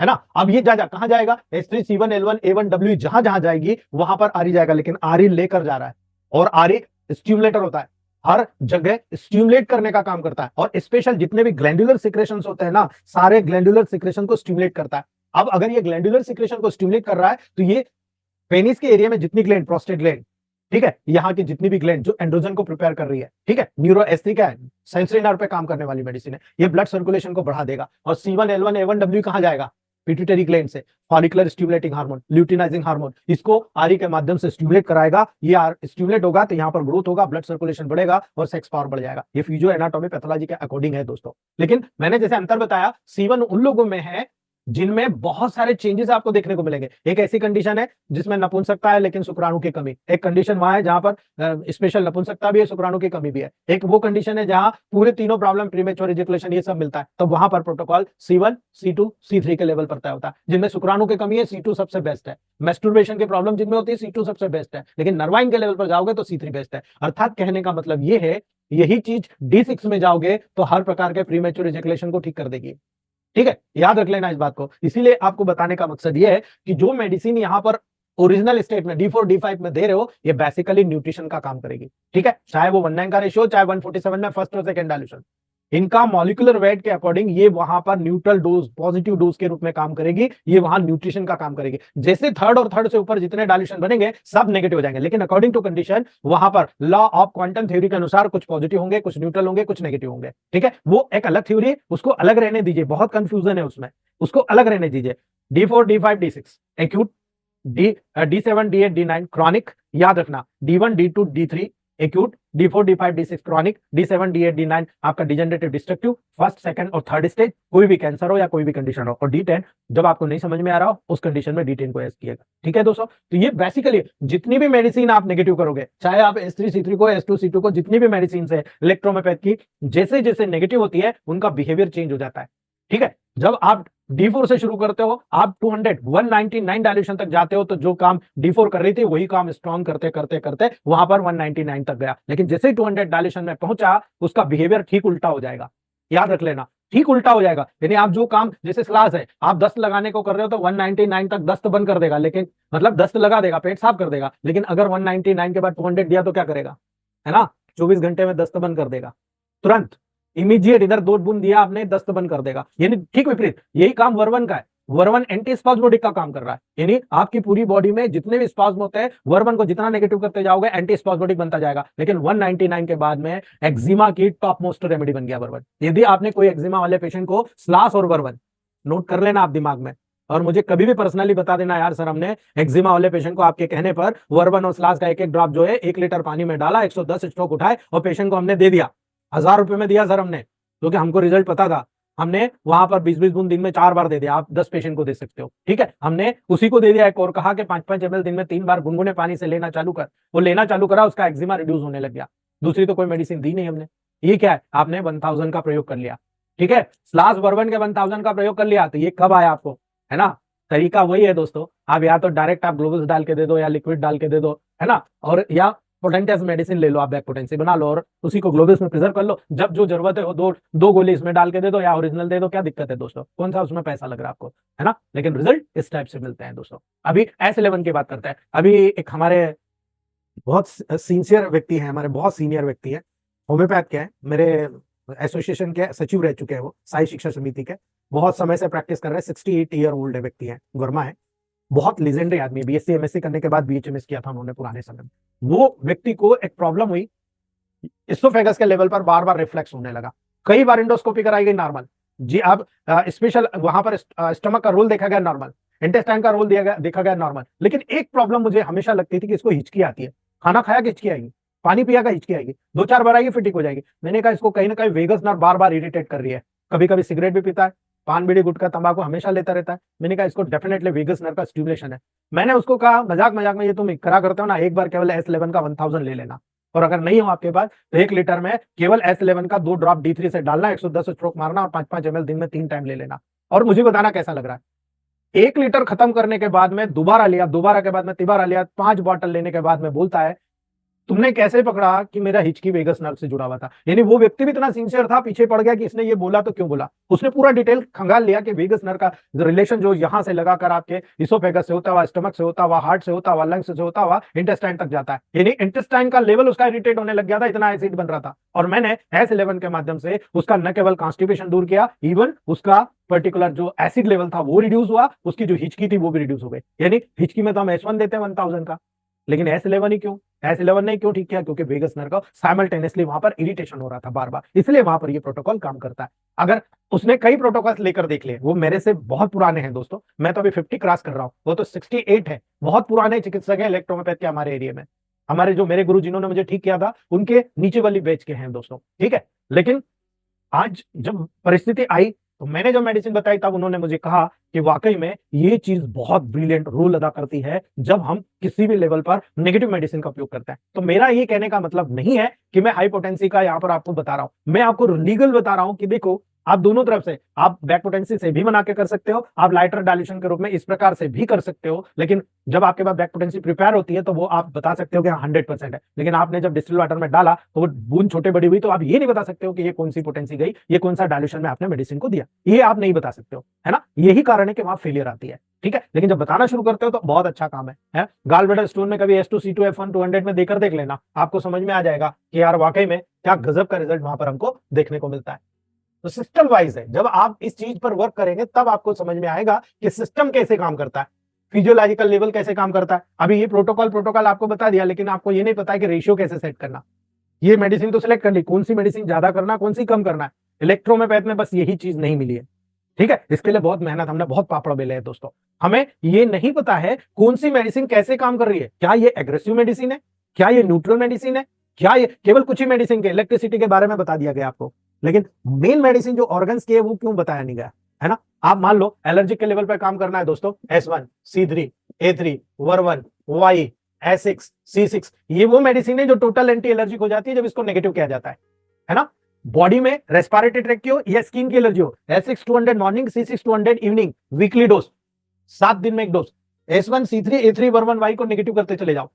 है ना। अब ये कहां जाएगा, H3C1L1 A1W जहां जहां जाएगी वहां पर RE जाएगा, लेकिन RE लेकर जा रहा है, और RE स्टिमुलेटर होता है, हर जगह स्टिमुलेट करने का काम करता है, और स्पेशल जितने भी ग्लैंडुलर सिक्रेशंस होते हैं ना, सारे ग्लैंडुलर सिक्रेशन को स्टिमुलेट करता है। अब अगर ये ग्लैंडुलर सिक्रेशन को स्टिमुलेट कर रहा है तो ये पेनिस के एरिया में जितनी ग्लैंड, प्रोस्टेट ग्लैंड, ठीक है, यहाँ की जितनी भी ग्लैंड जो एंड्रोजन को प्रिपेयर कर रही है, ठीक है, न्यूरो S3 क्या है, सेंसरी नर्व पे काम करने वाली मेडिसिन है, ये ब्लड सर्कुलेशन को बढ़ा देगा। और C1L1 A1W कहां जाएगा, पिट्यूटरी ग्लैंड से, follicular stimulating hormone, luteinizing hormone, इसको RE के माध्यम से स्टिमुलेट कराएगा। ये स्टिमुलेट होगा तो यहाँ पर ग्रोथ होगा, ब्लड सर्कुलेशन बढ़ेगा और सेक्स पावर बढ़ जाएगा। ये फिजियो एनाटॉमी पैथोलॉजी के अकॉर्डिंग है दोस्तों। लेकिन मैंने जैसे अंतर बताया, C1 उन लोगों में है जिनमें बहुत सारे चेंजेस आपको देखने को मिलेंगे। एक ऐसी कंडीशन है जिसमें नपुंसकता है लेकिन शुक्राणु की कमी, एक कंडीशन वहां है जहां पर स्पेशल नपुंसकता भी है, शुक्राणु की कमी भी है, एक वो कंडीशन है जहां पूरे तीनों प्रॉब्लम, प्रीमेच्योर इजैकुलेशन, ये सब मिलता है, तो वहां पर प्रोटोकॉल C1 C2 C3 के लेवल पर तय होता है। जिनमें शुक्राणु की कमी है C2 सबसे बेस्ट है, मैस्टुर्बेशन की प्रॉब्लम जिनमें होती है C2 सबसे बेस्ट है, लेकिन नर्वाइन के लेवल पर जाओगे तो C3 बेस्ट है। अर्थात कहने का मतलब ये है, यही चीज D6 में जाओगे तो हर प्रकार के प्रीमेच्योर इजैकुलेशन को ठीक कर देगी। ठीक है, याद रख लेना इस बात को। इसीलिए आपको बताने का मकसद ये है कि जो मेडिसिन यहां पर ओरिजिनल स्टेट में D4 D5 में दे रहे हो, ये बेसिकली न्यूट्रिशन का काम करेगी। ठीक है, चाहे वो 1:9 का रेशियो, चाहे 147 में फर्स्ट और सेकंड डाइल्यूशन, इनका मॉलिक्यूलर वेट के अकॉर्डिंग ये वहां पर न्यूट्रल डोज, पॉजिटिव डोज के रूप में काम करेगी, ये वहां न्यूट्रिशन का काम करेगी। जैसे थर्ड और थर्ड से ऊपर जितने डाइल्यूशन बनेंगे सब नेगेटिव हो जाएंगे, लेकिन अकॉर्डिंग टू कंडीशन वहां पर लॉ ऑफ क्वांटम थ्योरी के अनुसार कुछ पॉजिटिव होंगे, कुछ न्यूट्रल होंगे, कुछ नेगेटिव होंगे। ठीक है, वो एक अलग थ्योरी, उसको अलग रहने दीजिए, बहुत कंफ्यूजन है उसमें, उसको अलग रहने दीजिए। D4 D5 D6 acute, D7 D8 D9 chronic, याद रखना D1 D2 D3 acute, D4 D5 D6 chronic, D7 D8 D9 आपका डिजेनरेटिव डिस्ट्रक्टिव, फर्स्ट सेकंड और थर्ड स्टेज, कोई भी कैंसर हो या कोई भी कंडीशन हो, और D10 जब आपको नहीं समझ में आ रहा हो उस कंडीशन में D10 को एस किएगा। ठीक है दोस्तों, तो ये बेसिकली जितनी भी मेडिसिन आप नेगेटिव करोगे, चाहे आप S3 C3 को, S2 C2 को, जितनी भी मेडिसिन है इलेक्ट्रोमेपैथ की, जैसे जैसे नेगेटिव होती है उनका बिहेवियर चेंज हो जाता है। ठीक है, जब आप D4 से शुरू करते हो, आप 199 डायल्यूशन तक जाते हो, तो जो काम D4 कर रही थी वही काम स्ट्रॉन्ग करते करते करते वहां पर 199 तक गया, लेकिन जैसे ही 200 डायल्यूशन में पहुंचा उसका बिहेवियर ठीक उल्टा हो जाएगा। याद रख लेना, ठीक उल्टा हो जाएगा। यानी आप जो काम, जैसे स्लास है, आप दस्त लगाने को कर रहे हो तो 199 तक दस्त बंद कर देगा, लेकिन मतलब दस्त लगा देगा, पेट साफ कर देगा, लेकिन अगर 199 के बाद 200 दिया तो क्या करेगा, है ना, 24 घंटे में दस्त बंद कर देगा, तुरंत इमीडिएट। इधर 2 बूंद दिया आपने, दस्त बंद कर देगा। यानी ठीक विपरीत, यही काम वर्वन का है। वर्वन एंटी स्पाज्मोडिक का काम कर रहा है, यानी आपकी पूरी बॉडी में जितने भी स्पाज्म होते हैं, वर्वन को जितना नेगेटिव करते जाओगे एंटी स्पाज्मोडिक बनता जाएगा। लेकिन 199 के बाद में एक्जिमा की टॉप मोस्ट रेमेडी बन गया वर्वन। यदि आपने कोई एक्जिमा वाले पेशेंट को स्लास और वर्वन नोट कर लेना आप दिमाग में, और मुझे कभी भी पर्सनली बता देना, यार सर हमने एक्जिमा वाले पेशेंट को आपके कहने पर वर्वन और स्लास का एक एक ड्रॉप जो है 1 लीटर पानी में डाला, 110 स्ट्रोक उठाए और पेशेंट को हमने दे दिया। 1000 रुपए में दिया सर हमने, क्योंकि हमको रिजल्ट पता था। हमने वहां पर 20-20 बूंद दिन में 4 बार दे दिया, आप 10 पेशेंट को दे सकते हो। ठीक है, हमने उसी को दे दिया एक और कहा कि 5-5 ml दिन में 3 बार गुनगुने पानी से लेना चालू कर, वो लेना चालू करा, उसका एक्जिमा रिड्यूस होने लग गया। दूसरी तो कोई मेडिसिन दी नहीं हमने। ये क्या है, आपने 1000 का प्रयोग कर लिया। ठीक है, स्लास वर्वन के 1000 का प्रयोग कर लिया, तो ये कब आया आपको, है ना। तरीका वही है दोस्तों, आप या तो डायरेक्ट आप ग्लोबल्स डाल के दे दो या लिक्विड डाल के दे दो, है ना, और या पोटेंटियस मेडिसिन ले लो, आप बैक पोटेंसी बना लो और उसी को ग्लोबल्स में प्रिजर्व कर लो। जब जो जरूरत है वो दो गोली इसमें डाल के दे दो या ओरिजिनल दे दो, क्या दिक्कत है दोस्तों, कौन सा उसमें पैसा लग रहा है आपको, है ना। लेकिन रिजल्ट इस टाइप से मिलते हैं दोस्तों। अभी S11 की बात करते हैं। अभी एक हमारे बहुत सिंसियर व्यक्ति है, हमारे बहुत सीनियर व्यक्ति है, होम्योपैथ के हैं, मेरे एसोसिएशन के सचिव रह चुके हैं, वो साई शिक्षा समिति के, बहुत समय से प्रैक्टिस कर रहे हैं, 68 ईयर ओल्ड व्यक्ति है, वर्मा है, बहुत लीजेंडरी आदमी, BSc MSc करने के बाद BHMS किया था उन्होंने पुराने समय में। वो व्यक्ति को एक प्रॉब्लम हुई, इसोफेगस के लेवल पर बार बार रिफ्लेक्स होने लगा, कई बार इंडोस्कोपी कराई गई नॉर्मल जी, अब स्पेशल वहां पर स्टमक का रोल देखा गया नॉर्मल, इंटेस्टाइन का रोल देखा गया नॉर्मल, लेकिन एक प्रॉब्लम मुझे हमेशा लगती थी कि इसको हिचकी आती है, खाना खाया कि हिचकी आएगी, पानी पिया का हिचकी आएगी, 2-4 बार आएगी फिर ठीक हो जाएगी। मैंने कहा इसको कहीं ना कहीं वेगस नर्व बार बार इरिटेट कर रही है, कभी कभी सिगरेट भी पीता है, पान बीड़ी गुटखा तंबाकू हमेशा लेता रहता है। मैंने कहा इसको डेफिनेटली वेगस नर्व का स्टिमुलेशन है। मैंने उसको कहा मजाक मजाक में, ये तुम करा करते हो ना, एक बार केवल S11 का 1000 ले लेना, और अगर नहीं हो आपके पास तो 1 लीटर में केवल S11 का 2 ड्रॉप D3 से डालना, 110 स्ट्रोक मारना और 5-5 ml दिन में 3 टाइम ले लेना, और मुझे बताना कैसा लग रहा है। 1 लीटर खत्म करने के बाद में दोबारा लिया, दोबारा के बाद में तिबारा लिया, 5 बॉटल लेने के बाद में बोलता है तुमने कैसे पकड़ा कि मेरा हिचकी वेगस नर्व से जुड़ा हुआ था। यानी वो व्यक्ति भी इतना सिंसियर था, पीछे पड़ गया कि इसने ये बोला तो क्यों बोला, उसने पूरा डिटेल खंगाल लिया कि वेगस नर्व का रिलेशन जो यहां से लगाकर आपके इसोफेगस से होता हुआ, स्टमक से होता हुआ, हार्ट से होता हुआ, लंग्स से होता हुआ इंटेस्टाइन तक जाता है। यानी इंटेस्टाइन का लेवल उसका इरिटेट होने लग गया था, इतना एसिड बन रहा था, और मैंने S11 के माध्यम से उसका न केवल कॉन्स्टिपेशन दूर किया, इवन उसका पर्टिकुलर जो एसिड लेवल था वो रिड्यूस हुआ, उसकी जो हिचकी थी वो भी रिड्यूस हो गई। यानी हिचकी में तो हम S1 देते हैं 1000 का, लेकिन S11 ही क्यों, S11 ने क्यों ठीक किया, क्योंकि वेगस नर्व का साइमल्टेनियसली वहां पर इरिटेशन हो रहा था बार बार, इसलिए वहां पर ये प्रोटोकॉल काम करता है। अगर उसने कई प्रोटोकॉल लेकर देख लिए, वो मेरे से बहुत पुराने हैं दोस्तों, मैं तो अभी 50 क्रॉस कर रहा हूं, वो तो 68 है, बहुत पुराने चिकित्सक है इलेक्ट्रोमेपैथ के हमारे एरिया में। हमारे जो मेरे गुरु जिन्होंने मुझे ठीक किया था उनके नीचे वाली बैच के हैं दोस्तों, ठीक है। लेकिन आज जब परिस्थिति आई तो मैंने जो मेडिसिन बताई तब उन्होंने मुझे कहा कि वाकई में ये चीज बहुत ब्रिलियंट रोल अदा करती है जब हम किसी भी लेवल पर नेगेटिव मेडिसिन का उपयोग करते हैं। तो मेरा ये कहने का मतलब नहीं है कि मैं हाइपोटेंसी का यहां पर आपको बता रहा हूं, मैं आपको लीगल बता रहा हूं कि देखो आप दोनों तरफ से, आप बैक पोटेंसी से भी बना के कर सकते हो, आप लाइटर डाइल्यूशन के रूप में इस प्रकार से भी कर सकते हो, लेकिन जब आपके पास बैक पोटेंसी प्रिपेयर होती है तो वो आप बता सकते हो कि 100% है। लेकिन आपने जब डिस्टिल वाटर में डाला तो वो बूंद छोटे बड़ी हुई, तो आप ये नहीं बता सकते हो कि ये कौन सी पोटेंसी गई, ये कौन सा डाइल्यूशन में आपने मेडिसिन को दिया, ये आप नहीं बता सकते हो, है ना। यही कारण है कि वहां फेलियर आती है, ठीक है। लेकिन जब बताना शुरू करते हो तो बहुत अच्छा काम है? गाल ब्लैडर स्टोन में कभी S2C2F1 200 में देकर देख लेना, आपको समझ में आ जाएगा कि यार वाकई में क्या गजब का रिजल्ट वहां पर हमको देखने को मिलता है। तो सिस्टम वाइज है, जब आप इस चीज पर वर्क करेंगे तब आपको समझ में आएगा कि सिस्टम कैसे काम करता है, फिजियोलॉजिकल लेवल कैसे काम करता है। अभी ये प्रोटोकॉल आपको बता दिया, लेकिन आपको ये नहीं पता है कि रेशियो कैसे सेट करना। ये मेडिसिन तो सिलेक्ट कर ली, कौन सी मेडिसिन ज्यादा करना, कौन सी कम करना है। इलेक्ट्रोमैथ में बस यही चीज नहीं मिली है, ठीक है। इसके लिए बहुत मेहनत, हमने बहुत पापड़ बेले हैं दोस्तों। हमें ये नहीं पता है कौन सी मेडिसिन कैसे काम कर रही है, क्या ये एग्रेसिव मेडिसिन है, क्या ये न्यूट्रल मेडिसिन है, क्या ये केवल कुछ ही मेडिसिन के इलेक्ट्रिसिटी के बारे में बता दिया गया आपको, लेकिन मेन मेडिसिन जो ऑर्गन्स की है वो क्यों बताया नहीं गया, है ना। आप मान लो एलर्जिक के लेवल पर काम करना है दोस्तों, S1 C3 A3 वर्वन Y S6 C6, ये वो मेडिसिन है जो टोटल एंटी एलर्जिक हो जाती है जब इसको नेगेटिव किया जाता है ना। बॉडी में रेस्पिरेटरी ट्रैक की हो या स्किन की एलर्जी हो, S6 200 morning C6 200 evening, weekly dose, 7 दिन में एक dose. S1 C3 A3 वर्वन Y को नेगेटिव करते चले जाओ।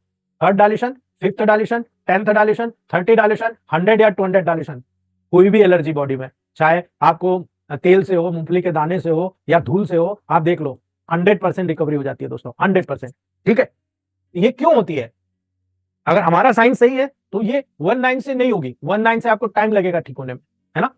Third dilution, fifth dilution, 10th dilution, 30 dilution, 100 या 200 डायल्यूशन, कोई भी एलर्जी बॉडी में, चाहे आपको तेल से हो, मूंगफली के दाने से हो या धूल से हो, आप देख लो 100% रिकवरी हो जाती है दोस्तों, 100%, ठीक है। ये क्यों होती है? अगर हमारा साइंस सही है तो ये 19 से नहीं होगी, 19 से आपको टाइम लगेगा ठीक होने में, है ना।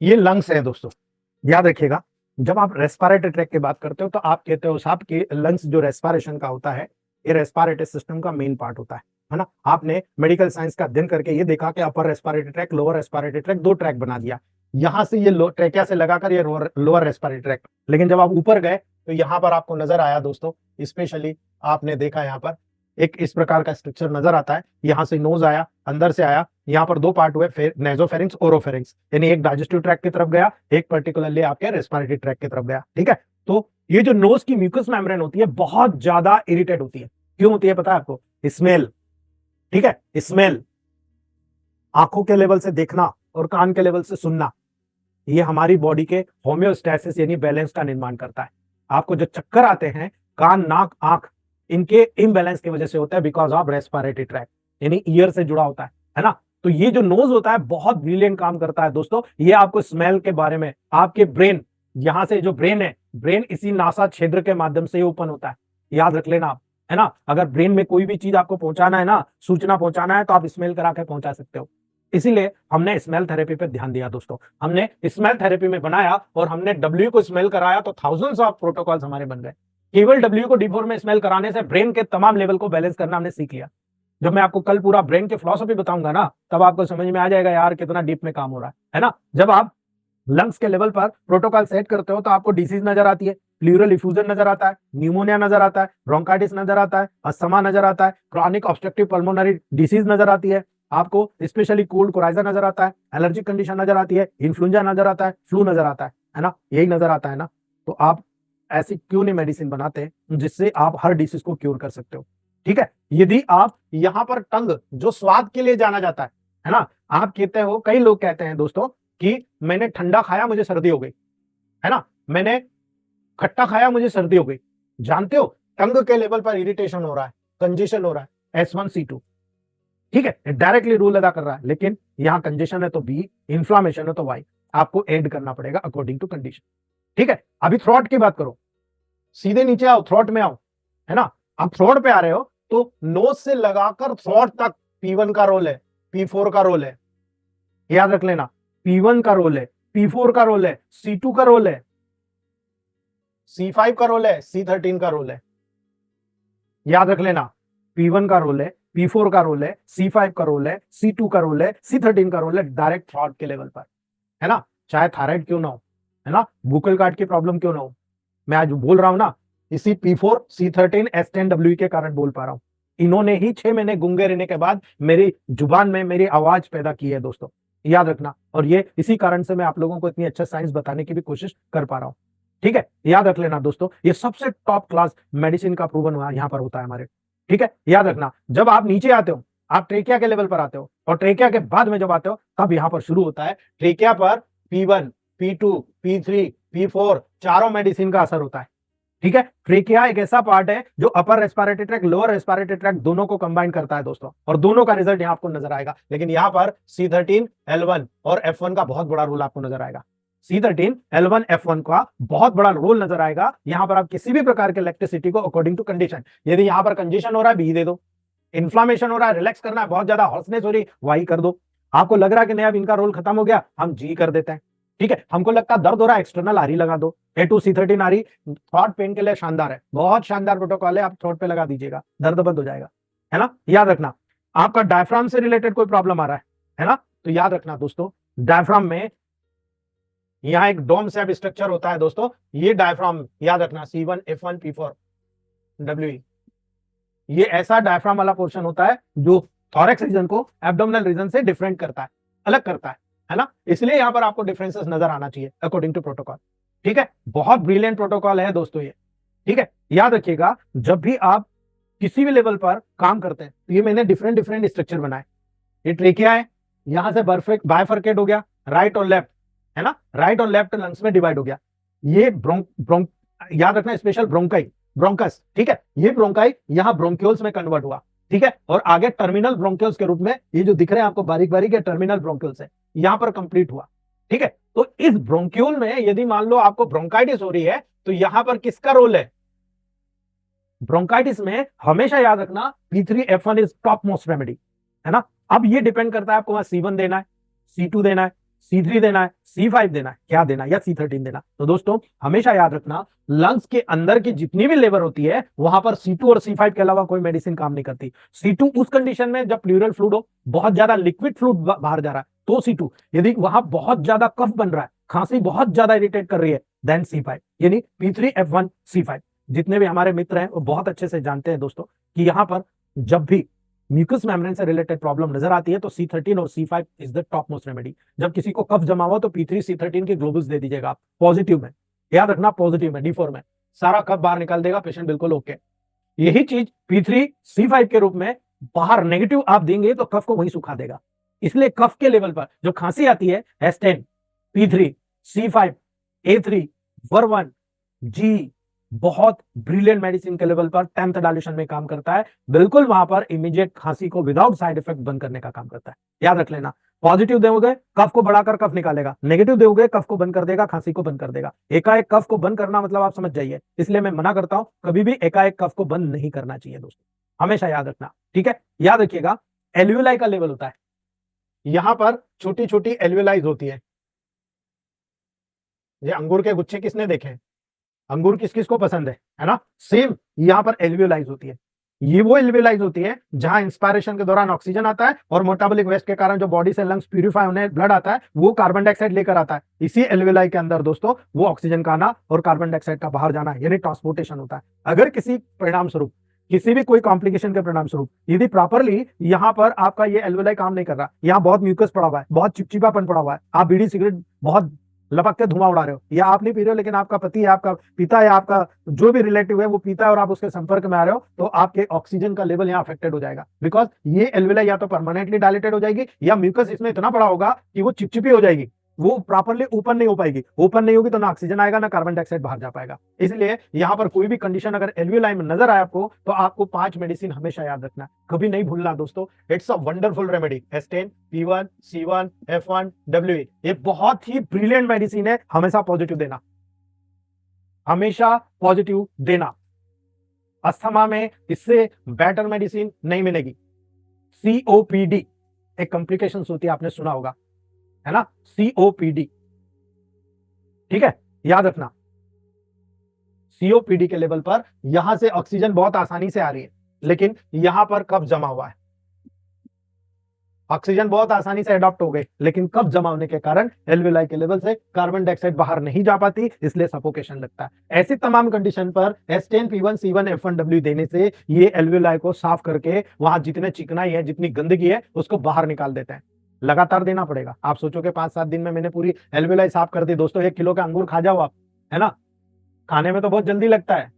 ये लंग्स है दोस्तों, याद रखिएगा। जब आप रेस्पिरेटरी ट्रैक की बात करते हो तो आप कहते हो साहब कि लंग्स जो रेस्पिरेशन का होता है, ये रेस्पिरेटरी सिस्टम का मेन पार्ट होता है ना। आपने मेडिकल साइंस का अध्ययन करके ये देखा कि upper respiratory tract, lower respiratory tract, दो ट्रैक बना दिया। यहां से ये ट्रैकिया से लगाकर ये लोअर रेस्पिरेटरी ट्रैक, लेकिन जब आप ऊपर गए तो यहां पर आपको नजर आया दोस्तों, स्पेशली आपने देखा यहाँ पर एक इस प्रकार का स्ट्रक्चर नजर आता है। यहां से नोज आया, अंदर से आया, यहाँ पर दो पार्ट हुए, नेजोफेरिंक्स, ओरोफेरिंक्स, यानी एक डाइजेस्टिव ट्रैक की तरफ गया, एक पर्टिकुलरली आपके रेस्पिरेटरी ट्रैक की तरफ गया, ठीक है। तो ये जो नोज की म्यूकस मेम्ब्रेन होती है बहुत ज्यादा इरिटेट होती है। क्यों होती है पता है आपको? स्मेल, ठीक है। स्मेल, आंखों के लेवल से देखना और कान के लेवल से सुनना, ये हमारी बॉडी के होम्योस्टैसिस यानी बैलेंस का निर्माण करता है। आपको जो चक्कर आते हैं, कान, नाक, आंख, इनके इम्बैलेंस की वजह से होता है, बिकॉज ऑफ रेस्पिरेटरी ट्रैक, यानी ईयर से जुड़ा होता है ना। तो ये जो नोज होता है बहुत ब्रिलियंट काम करता है दोस्तों। ये आपको स्मेल के बारे में, आपके ब्रेन, यहां से जो ब्रेन है, ब्रेन इसी नासा छिद्र के माध्यम से ओपन होता है, याद रख लेना आप, है ना। अगर ब्रेन में कोई भी चीज आपको पहुंचाना है ना, सूचना पहुंचाना है, तो आप स्मेल करा के पहुंचा सकते हो। इसीलिए हमने स्मेल थेरेपी पे ध्यान दिया दोस्तों। हमने स्मेल थेरेपी में बनाया और हमने डब्ल्यू को स्मेल कराया तो थाउजेंड्स ऑफ प्रोटोकॉल्स हमारे बन गए। केवल डब्ल्यू को D4 में स्मेल कराने से ब्रेन के तमाम लेवल को बैलेंस करना हमने सीख लिया। जब मैं आपको कल पूरा ब्रेन के फिलॉसफी बताऊंगा ना, तब आपको समझ में आ जाएगा यार कितना डीप में काम हो रहा है ना। जब आप लंग्स के लेवल पर प्रोटोकॉल सेट करते हो तो आपको डिसीज नजर आती है, प्लूरल इफ्यूजन नजर आता है, न्यूमोनिया नजर आता है, ब्रोंकाइटिस नजर आता है, अस्थमा नजर आता है, क्रॉनिक ऑब्स्ट्रक्टिव पल्मोनरी डिसीज नजर आती है, आपको स्पेशली कोल्ड कोराइजा नजर आता है, एलर्जिक कंडीशन नजर आती है, इन्फ्लुएंजा नजर आता है, फ्लू नजर आता है ना। यही नजर आता है ना। तो आप ऐसी क्यों नहीं मेडिसिन बनाते जिससे आप हर डिसीज को क्योर कर सकते हो, ठीक है। यदि आप यहां पर टंग जो स्वाद के लिए जाना जाता है ना, आप कहते हो, कई लोग कहते हैं दोस्तों कि मैंने ठंडा खाया मुझे सर्दी हो गई, है ना, मैंने खट्टा खाया मुझे सर्दी हो गई। जानते हो टंग के लेवल पर इरिटेशन हो रहा है, कंजेशन हो रहा है, S1C2, ठीक है, डायरेक्टली रूल अदा कर रहा है। लेकिन यहां कंजेशन है तो B, इंफ्लामेशन है तो Y, आपको ऐड करना पड़ेगा अकॉर्डिंग टू कंडीशन, ठीक है। अभी थ्रॉट की बात करो, सीधे नीचे आओ, थ्रॉट में आओ, है ना। आप थ्रॉट पे आ रहे हो तो नोज से लगाकर थ्रॉट तक P1 का रोल है, P4 का रोल है, याद रख लेना। P1 का रोल है, P4 का रोल है, C2 का रोल है, C5 का रोल है, C13 का रोल है, याद रख लेना। P1 का रोल है, P4 का रोल है, C5 का रोल है, C2 का रोल है, C13 का रोल है, डायरेक्ट थ्रॉट के लेवल पर, है ना। चाहे थायराइड क्यों ना हो, है ना, बुकल कार्ड की प्रॉब्लम क्यों ना हो, मैं आज बोल रहा हूं ना, इसी P4 C13 S10 WE के कारण बोल पा रहा हूं। इन्होंने ही 6 महीने गूंगे रहने के बाद मेरी जुबान में मेरी आवाज पैदा की है दोस्तों, याद रखना। और ये इसी कारण से मैं आप लोगों को इतनी अच्छा साइंस बताने की भी कोशिश कर पा रहा हूं, ठीक है। याद रख लेना दोस्तों, ये सबसे टॉप क्लास मेडिसिन का प्रूवन यहां पर होता है हमारे, ठीक है। याद रखना, जब आप नीचे आते हो, आप ट्रेकिया के लेवल पर आते हो, और ट्रेकिया के बाद में जब आते हो तब यहां पर शुरू होता है ट्रेकिया पर P1 P2 P3 P4 चारों मेडिसिन का असर होता है, ठीक है। ट्रेकिया एक ऐसा पार्ट है जो upper respiratory tract, lower respiratory tract दोनों को कंबाइन करता है दोस्तों, और दोनों का रिजल्ट यहां आपको नजर आएगा। लेकिन यहां पर C13 L1 और F1 का बहुत बड़ा रोल आपको नजर आएगा। C13 L1 F1 का बहुत बड़ा रोल नजर आएगा। यहां पर आप किसी भी प्रकार के इलेक्ट्रिसिटी को अकॉर्डिंग टू कंडीशन, यदि यहां पर कंजेशन हो रहा है, बी दे दो। इन्फ्लामेशन हो रहा है, रिलैक्स करना है, बहुत ज्यादा हॉर्सनेस हो रही है, वाई कर दो। आपको लग रहा है कि नहीं अब इनका रोल खत्म हो गया, हम जी कर देते हैं, ठीक है। हमको लगता है दर्द हो रहा है, एक्सटर्नल आरी लगा दो। A2 C13 आरी थ्रॉट पेन के लिए शानदार है, बहुत शानदार प्रोटोकॉल है, आप थ्रॉट पे लगा दीजिएगा, दर्द बंद हो जाएगा, है ना। याद रखना, आपका डायफ्राम से रिलेटेड कोई प्रॉब्लम आ रहा है ना, तो याद रखना दोस्तों, डायफ्राम में यहां एक डोम शेप स्ट्रक्चर होता है दोस्तों, ये डायफ्राम याद रखना, C1 F1 P4 WE, ये ऐसा डायफ्राम वाला पोर्शन होता है जो थॉरेक्स रीजन को एब्डोमिनल रीजन से डिफरेंट करता है, अलग करता है ना। इसलिए यहां पर आपको डिफरेंसेस नजर आना चाहिए अकॉर्डिंग टू प्रोटोकॉल, ठीक है। बहुत ब्रिलियंट प्रोटोकॉल है दोस्तों ये, ठीक है। याद रखिएगा, जब भी आप किसी भी लेवल पर काम करते हैं तो ये मैंने डिफरेंट डिफरेंट स्ट्रक्चर बनाए। ये ट्रेकिया है, यहां से बायफर्केट हो गया, राइट और लेफ्ट, है ना, राइट और लेफ्ट लंग्स में डिवाइड हो गया। ये याद रखना, स्पेशल ब्रोंकस, ठीक है। ये ब्रोंकाई यहां ब्रोंक्यूल्स में कन्वर्ट हुआ, ठीक है। और आगे टर्मिनल ब्रोंक्यूल्स के रूप में ये जो दिख रहे हैं आपको बारीक बारीक है, टर्मिनल ब्रोंक्यूल्स है, यहां पर कंप्लीट हुआ, ठीक है। तो इस ब्रोंक्यूल में यदि मान लो आपको ब्रोंकाइटिस हो रही है तो यहां पर किसका रोल है? ब्रोंकाइटिस में हमेशा याद रखना P3 F1 is top most remedy, है ना। अब ये डिपेंड करता है आपको वहां C1 देना है, C2 देना है, C3 देना है, C5 देना है, क्या देना है, या C13 देना। तो दोस्तों हमेशा याद रखना, लंग्स के अंदर की जितनी भी लेवल होती है वहां पर C2 और C5 के अलावा कोई मेडिसिन काम नहीं करती। C2 उस कंडीशन में जब प्लूरल फ्लूइड हो, बहुत ज्यादा लिक्विड फ्लूइड बाहर जा रहा है तो C2, यदि वहां बहुत ज्यादा कफ बन रहा है, खांसी बहुत ज्यादा इरिटेट कर रही है, देन C5, यानी P3 F1 C5। जितने भी हमारे मित्र हैं वो बहुत अच्छे से जानते हैं दोस्तों कि यहां पर जब भी म्यूकस मेम्ब्रेन से रिलेटेड प्रॉब्लम नजर आती है तो C13 और C5 is the top most remedy. जब किसी को कफ जमा हुआ तो P3 C13 के ग्लोबल्स दे दीजिएगा आप, पॉजिटिव में, याद रखना, पॉजिटिव में, D4 में, सारा कफ बाहर निकाल देगा, पेशेंट बिल्कुल ओके। यही चीज P3 C5 के रूप में बाहर नेगेटिव आप देंगे तो कफ को वहीं सुखा देगा। इसलिए कफ के लेवल पर जो खांसी आती है, S10 P3 C5 A3 वर्वन G बहुत ब्रिलियंट मेडिसिन के लेवल पर 10th डायल्यूशन में काम करता है, बिल्कुल वहां पर इमीडिएट खांसी को विदाउट साइड इफेक्ट बंद करने का काम करता है। याद रख लेना, पॉजिटिव दोगे कफ को बढ़ाकर कफ निकालेगा, नेगेटिव दोगे कफ को बंद कर देगा, खांसी को बंद कर देगा। एकाएक कफ को बंद करना मतलब आप समझ जाइए, इसलिए मैं मना करता हूं, कभी भी एकाएक कफ को बंद नहीं करना चाहिए दोस्तों, हमेशा याद रखना, ठीक है। याद रखिएगा, एल्वियोलाई का लेवल होता है, यहां पर छोटी छोटी एल्वियोलाइज होती है। ये अंगूर के गुच्छे किसने देखे? अंगूर किस किस को पसंद है ना। सेम यहां पर एल्वियोलाइज होती है, ये वो एल्वियोलाइज होती है जहां इंस्पायरेशन के दौरान ऑक्सीजन आता है और मेटाबॉलिक वेस्ट के कारण जो बॉडी से लंग्स प्यूरिफाई होने ब्लड आता है वो कार्बन डाइऑक्साइड लेकर आता है। इसी एल्वियोलाई के अंदर दोस्तों वो ऑक्सीजन का आना और कार्बन डाइऑक्साइड का बाहर जाना यानी ट्रांसपोर्टेशन होता है। अगर किसी परिणाम स्वरूप, किसी भी कोई कॉम्प्लिकेशन के परिणाम स्वरूप यदि प्रॉपरली यहां पर आपका ये एल्वियोलाई काम नहीं कर रहा, यहां बहुत म्यूकस पड़ा हुआ है, बहुत चिपचिपापन पड़ा हुआ है, आप बीड़ी सिगरेट बहुत लपक के धुआं उड़ा रहे हो, या आप नहीं पी रहे हो लेकिन आपका पति है, आपका पिता है, आपका जो भी रिलेटिव है वो पीता है और आप उसके संपर्क में आ रहे हो, तो आपके ऑक्सीजन का लेवल यहाँ अफेक्टेड हो जाएगा। बिकॉज ये एल्वियोलाई या तो परमानेंटली डायलेटेड हो जाएगी या म्यूकस इसमें इतना बड़ा होगा कि वो चिपचिपी हो जाएगी, वो प्रॉपरली ओपन नहीं हो पाएगी। ओपन नहीं होगी तो ना ऑक्सीजन आएगा ना कार्बन डाइऑक्साइड बाहर जा पाएगा। इसलिए यहां पर कोई भी कंडीशन अगर एल्वियोलाई में नजर आए आपको तो आपको 5 मेडिसिन हमेशा याद रखना, कभी नहीं भूलना दोस्तों। It's a wonderful remedy, S10 P1 C1 F1 WE, ये बहुत ही ब्रिलियंट मेडिसिन है, हमेशा पॉजिटिव देना। हमेशा पॉजिटिव देना। अस्थमा में इससे बेटर मेडिसिन नहीं मिलेगी। सीओपीडी एक कॉम्प्लिकेशन होती है, आपने सुना होगा, है ना, सीओपीडी, ठीक है, याद रखना। सीओपीडी के लेवल पर यहां से ऑक्सीजन बहुत आसानी से आ रही है, लेकिन यहां पर कफ जमा हुआ है। ऑक्सीजन बहुत आसानी से अडॉप्ट हो गई, लेकिन कफ जमा होने के कारण एल्वेलाई के लेवल से कार्बन डाइऑक्साइड बाहर नहीं जा पाती, इसलिए सफोकेशन लगता है। ऐसी तमाम कंडीशन पर S10 P1 C1 F1W देने से ये एल्वेलाई को साफ करके वहां जितने चिकनाई है, जितनी गंदगी है, उसको बाहर निकाल देते हैं। लगातार देना पड़ेगा। आप सोचो कि 5-7 दिन में मैंने पूरी एल्वेलाई साफ कर दी। दोस्तों 1 किलो का अंगूर खा जाओ आप, है ना, खाने में तो बहुत जल्दी लगता है,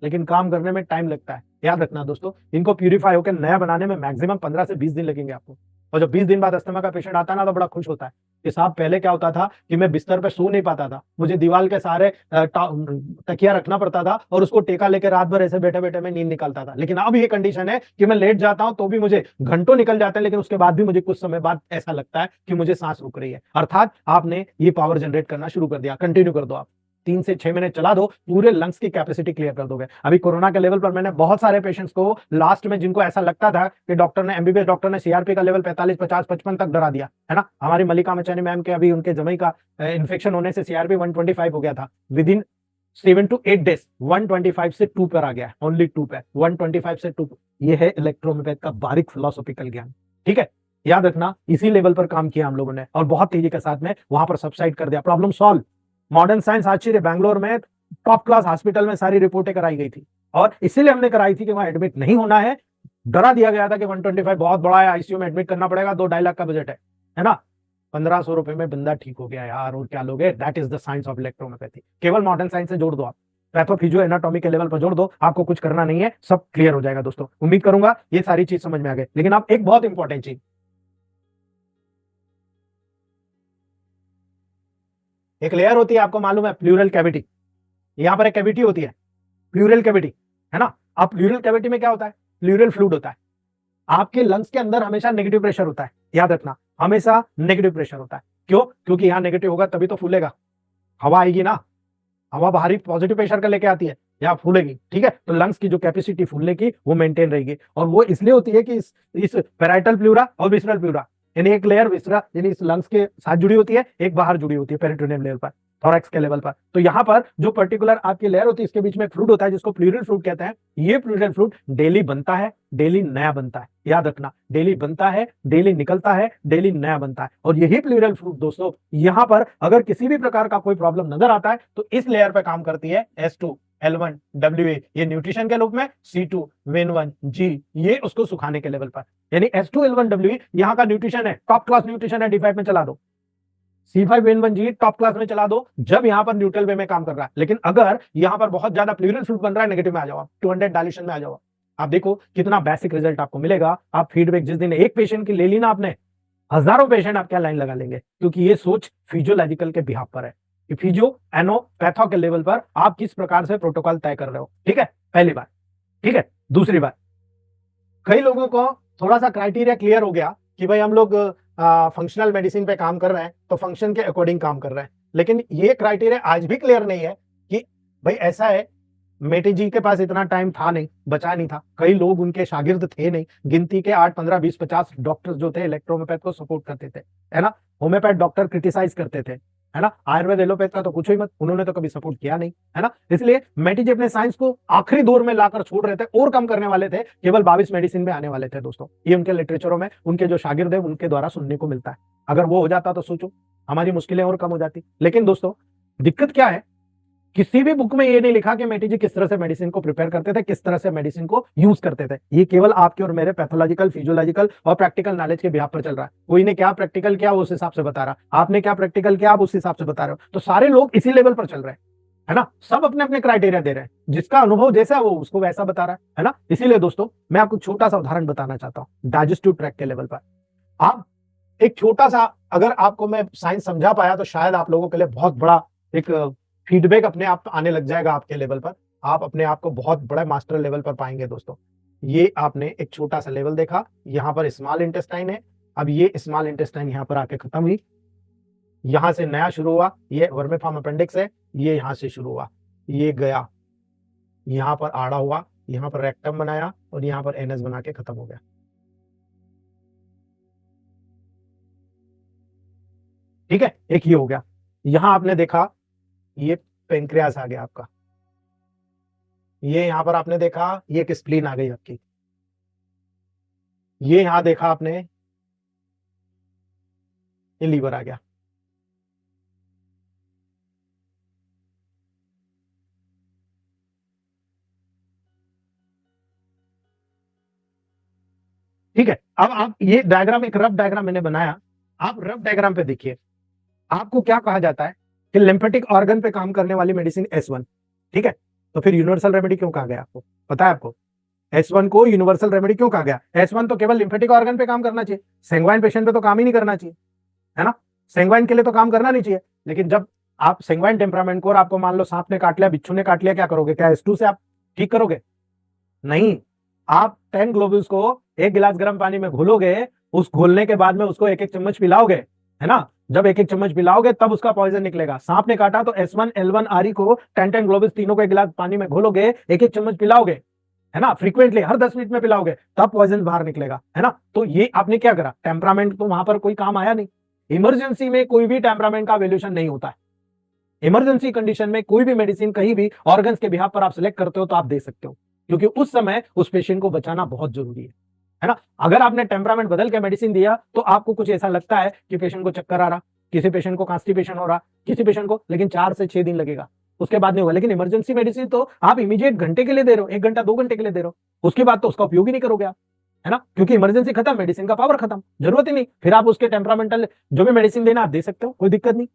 लेकिन काम करने में टाइम लगता है। याद रखना दोस्तों, इनको प्यूरिफाई होकर नया बनाने में मैक्सिमम 15 से 20 दिन लगेंगे आपको। और जब 20 दिन बाद अस्थमा का पेशेंट आता है ना, तो बड़ा खुश होता है कि साहब पहले क्या होता था कि मैं बिस्तर पे सो नहीं पाता था, मुझे दीवार के सहारे तकिया रखना पड़ता था और उसको टेका लेकर रात भर ऐसे बैठे बैठे मैं नींद निकालता था। लेकिन अब ये कंडीशन है कि मैं लेट जाता हूं तो भी मुझे घंटों निकल जाते हैं, लेकिन उसके बाद भी मुझे कुछ समय बाद ऐसा लगता है कि मुझे सांस रुक रही है। अर्थात आपने ये पावर जनरेट करना शुरू कर दिया। कंटिन्यू कर दो आप, 3 से 6 महीने चला दो, पूरे लंग्स की कैपेसिटी क्लियर कर दोगे। अभी कोरोना के लेवल पर मैंने बहुत सारे पेशेंट्स को लास्ट में, जिनको ऐसा लगता था कि डॉक्टर ने, एमबीबीएस डॉक्टर ने सीआरपी का लेवल 45, 50, 55 तक डरा दिया, है ना। हमारी मल्लिका मचानी मैम के अभी उनके जमई का इन्फेक्शन होने से सीआरपी 125 हो गया था। विद इन 7 to 8 डेज 125 से 2 पर आ गया है, ओनली 2 पे, 125 से 2। ये है इलेक्ट्रोहोम्योपैथ का बारीक फिलोसॉफिकल ज्ञान, ठीक है। याद रखना, इसी लेवल पर काम किया हम लोगों ने और बहुत तेजी के साथ में वहां पर सबसाइड कर दिया, प्रॉब्लम सॉल्व। मॉडर्न साइंस आश्चर्य, बैंगलोर में टॉप क्लास हॉस्पिटल में सारी रिपोर्टें कराई गई थी, और इसीलिए हमने कराई थी कि वहां एडमिट नहीं होना है। डरा दिया गया था कि 125 बहुत बड़ा है, आईसीयू में एडमिट करना पड़ेगा, 2-2.5 लाख का बजट है ना। 1500 रुपए में बंदा ठीक हो गया यार, और क्या लोगे। That is the science of electrohomeopathy. केवल मॉडर्न साइंस से जोड़ दो आप, पैथो फिजियो एनाटॉमी के लेवल पर जोड़ दो, आपको कुछ करना नहीं है, सब क्लियर हो जाएगा दोस्तों। उम्मीद करूंगा ये सारी चीज समझ में आ गई। लेकिन आप एक बहुत इंपॉर्टेंट चीज, एक लेयर होती है, आपको मालूम है, प्लूरल कैविटी। यहां पर एक कैविटी होती है, प्लूरल कैविटी, है ना। अब प्लूरल कैविटी में क्या होता है, प्लूरल फ्लूइड होता है। आपके लंग्स के अंदर हमेशा नेगेटिव प्रेशर होता है, याद रखना, हमेशा नेगेटिव प्रेशर होता है। क्यों? क्योंकि यहां नेगेटिव होगा तभी तो फूलेगा, हवा आएगी ना, हवा बाहरी पॉजिटिव प्रेशर का लेके आती है, यहाँ फूलेगी, ठीक है। तो लंग्स की जो कैपेसिटी फूलने की वो मेंटेन रहेगी, और वो इसलिए होती है कि इस पैराइटल प्लूरा और विसरल प्लूरा, यानी एक लेयर विसरा यानी इस लंग्स के साथ जुड़ी होती है, एक बाहर जुड़ी होती है पेरिटोनियम लेवल पर, थोरैक्स के लेवल पर। तो यहाँ पर जो पर्टिकुलर आपकी लेयर होती है, इसके बीच में फ्लूइड होता है जिसको प्लूरल फ्लूइड कहते हैं। ये प्लूरल फ्लूइड डेली बनता है, डेली नया बनता है, याद रखना, डेली बनता है, डेली निकलता है, डेली नया बनता है। और यही प्लूरल फ्लूइड दोस्तों, यहाँ पर अगर किसी भी प्रकार का कोई प्रॉब्लम नजर आता है तो इस लेयर पर काम करती है S2L1WA, ये न्यूट्रिशन के रूप में, C2Win1G ये उसको सुखाने के लेवल पर, यानी S2L1WA यहाँ का न्यूट्रिशन है, टॉप क्लास न्यूट्रिशन है। D5 में चला दो, C5Win1G टॉप क्लास में चला दो, जब यहां पर न्यूट्रल वे में काम कर रहा है। लेकिन अगर यहां पर बहुत ज्यादा प्लूरल फ्लूइड बन रहा है, नेगेटिव में आ जाओ आप, 200 डायल्यूशन में आ जाओ आप देखो कितना बेसिक रिजल्ट आपको मिलेगा। आप फीडबैक जिस दिन एक पेशेंट की ले ली ना आपने, हजारों पेशेंट आप क्या लाइन लगा लेंगे, क्योंकि ये सोच फिजियोलॉजिकल के बिहाफ पर है कि फिजियो एनो पैथो के लेवल पर आप किस प्रकार से प्रोटोकॉल तय कर रहे हो, ठीक है, पहली बात, ठीक है। दूसरी बात, कई लोगों को थोड़ा सा क्राइटेरिया क्लियर हो गया कि भाई हम लोग फंक्शनल मेडिसिन पे काम कर रहे हैं तो फंक्शन के अकॉर्डिंग काम कर रहे हैं, लेकिन ये क्राइटेरिया आज भी क्लियर नहीं है कि भाई ऐसा है, मेटी जी के पास इतना टाइम था नहीं, बचा नहीं था, कई लोग उनके शागिर्द थे नहीं, गिनती के 8, 15, 20, 50 डॉक्टर्स जो थे इलेक्ट्रोहोम्योपैथ को सपोर्ट करते थे, है ना। होम्योपैथ डॉक्टर क्रिटिसाइज करते थे, है ना। आयुर्वेद एलोपैथ का तो कुछ ही मत, उन्होंने तो कभी सपोर्ट किया नहीं, है ना। इसलिए मेटी जी अपने साइंस को आखिरी दौर में लाकर छोड़ रहे थे, और कम करने वाले थे, केवल 22 मेडिसिन में आने वाले थे दोस्तों। ये उनके लिटरेचरों में उनके जो शागिर्द है उनके द्वारा सुनने को मिलता है। अगर वो हो जाता तो सोचो हमारी मुश्किलें और कम हो जाती। लेकिन दोस्तों दिक्कत क्या है, किसी भी बुक में ये नहीं लिखा कि मेटी जी किस तरह से मेडिसिन को प्रिपेयर करते थे, किस तरह से मेडिसिन को यूज करते थे। ये केवल आपके और मेरे पैथोलॉजिकल, फिजियोलॉजिकल और प्रैक्टिकल नॉलेज के बिहाफ पर चल रहा है। कोई ने क्या प्रैक्टिकल किया उस हिसाब से बता रहा, आपने क्या प्रैक्टिकल किया आप उस हिसाब से बता रहे हो। तो सारे लोग इसी लेवल पर चल रहे हैं, है ना, सब अपने अपने क्राइटेरिया दे रहे हैं, जिसका अनुभव जैसा है वो उसको वैसा बता रहा है ना। इसीलिए दोस्तों मैं आपको छोटा सा उदाहरण बताना चाहता हूं डाइजेस्टिव ट्रैक्ट के लेवल पर। आप एक छोटा सा, अगर आपको मैं साइंस समझा पाया तो शायद आप लोगों के लिए बहुत बड़ा एक फीडबैक अपने आप आने लग जाएगा आपके लेवल पर, आप अपने आप को बहुत बड़ा मास्टर लेवल पर पाएंगे दोस्तों। ये आपने एक छोटा सा लेवल देखा, यहां पर स्मॉल इंटेस्टाइन है, अब ये स्मॉल इंटेस्टाइन यहां पर आके खत्म हुई, यहां से नया शुरू हुआ, ये वर्मिफॉर्म अपेंडिक्स है, ये यहां से शुरू हुआ, ये गया, यहां पर आड़ा हुआ, यहां पर रेक्टम बनाया और यहां पर एनएस बना के खत्म हो गया। ठीक है, एक ये हो गया। यहां आपने देखा ये पेंक्रियास आ गया आपका, ये यहां पर आपने देखा ये एक स्प्लीन आ गई आपकी, ये यहां देखा आपने ये लीवर आ गया। ठीक है, अब आप ये डायग्राम, एक रफ डायग्राम मैंने बनाया, आप रफ डायग्राम पे देखिए। आपको क्या कहा जाता है कि लिम्फेटिक ऑर्गन पे काम करने वाली मेडिसिन S1, ठीक है। तो फिर यूनिवर्सल रेमेडी क्यों कहा गया, आपको पता है? आपको S1 को यूनिवर्सल रेमेडी क्यों कहा गया? S1 तो केवल लिम्फेटिक ऑर्गन पे काम करना चाहिए, सेंग्वाइन पेशेंट पे तो काम ही नहीं करना चाहिए, है ना। सेंग्वाइन के लिए तो काम करना नहीं चाहिए, लेकिन जब आप सेंग्वाइन टेम्परामेंट को और आपको मान लो सांप ने काट लिया, बिच्छू ने काट लिया, क्या करोगे? क्या S2 से आप ठीक करोगे? नहीं, आप 10 ग्लोबुल्स को एक गिलास गर्म पानी में घोलोगे, उस घोलने के बाद में उसको एक एक चम्मच पिलाओगे, है ना। जब एक एक चम्मच पिलाओगे तब उसका पॉइजन निकलेगा। सांप ने काटा तो S1 L1 RE को 10 ग्लोबुल्स तीनों को एक गिलास पानी में घोलोगे, एक एक चम्मच पिलाओगे, है ना, फ्रीक्वेंटली हर 10 मिनट में पिलाओगे, तब पॉइजन बाहर निकलेगा, है ना। तो ये आपने क्या करा? टेम्परामेंट तो वहां पर कोई काम आया नहीं। इमरजेंसी में कोई भी टेम्परामेंट का वैल्यूएशन नहीं होता है। इमरजेंसी कंडीशन में कोई भी मेडिसिन कहीं भी ऑर्गन्स के बिहाफ पर आप सिलेक्ट करते हो तो आप दे सकते हो, क्योंकि उस समय उस पेशेंट को बचाना बहुत जरूरी है ना। अगर आपने टेम्परामेंट बदल के मेडिसिन दिया तो आपको कुछ ऐसा लगता है कि पेशेंट को चक्कर आ रहा, किसी पेशेंट को कॉन्स्टिपेशन हो रहा, किसी पेशेंट को, लेकिन 4 से 6 दिन लगेगा, उसके बाद नहीं होगा। लेकिन इमरजेंसी मेडिसिन तो आप इमीडिएट घंटे के लिए दे रहे हो, 1 घंटा 2 घंटे के लिए दे रहे हो, उसके बाद तो उसका उपयोग ही नहीं करोगे आप, है ना, क्योंकि इमरजेंसी खत्म, मेडिसिन का पावर खत्म, जरूरत ही नहीं। फिर आप उसके टेम्परामेंटल जो भी मेडिसिन देना आप दे सकते हो, कोई दिक्कत नहीं।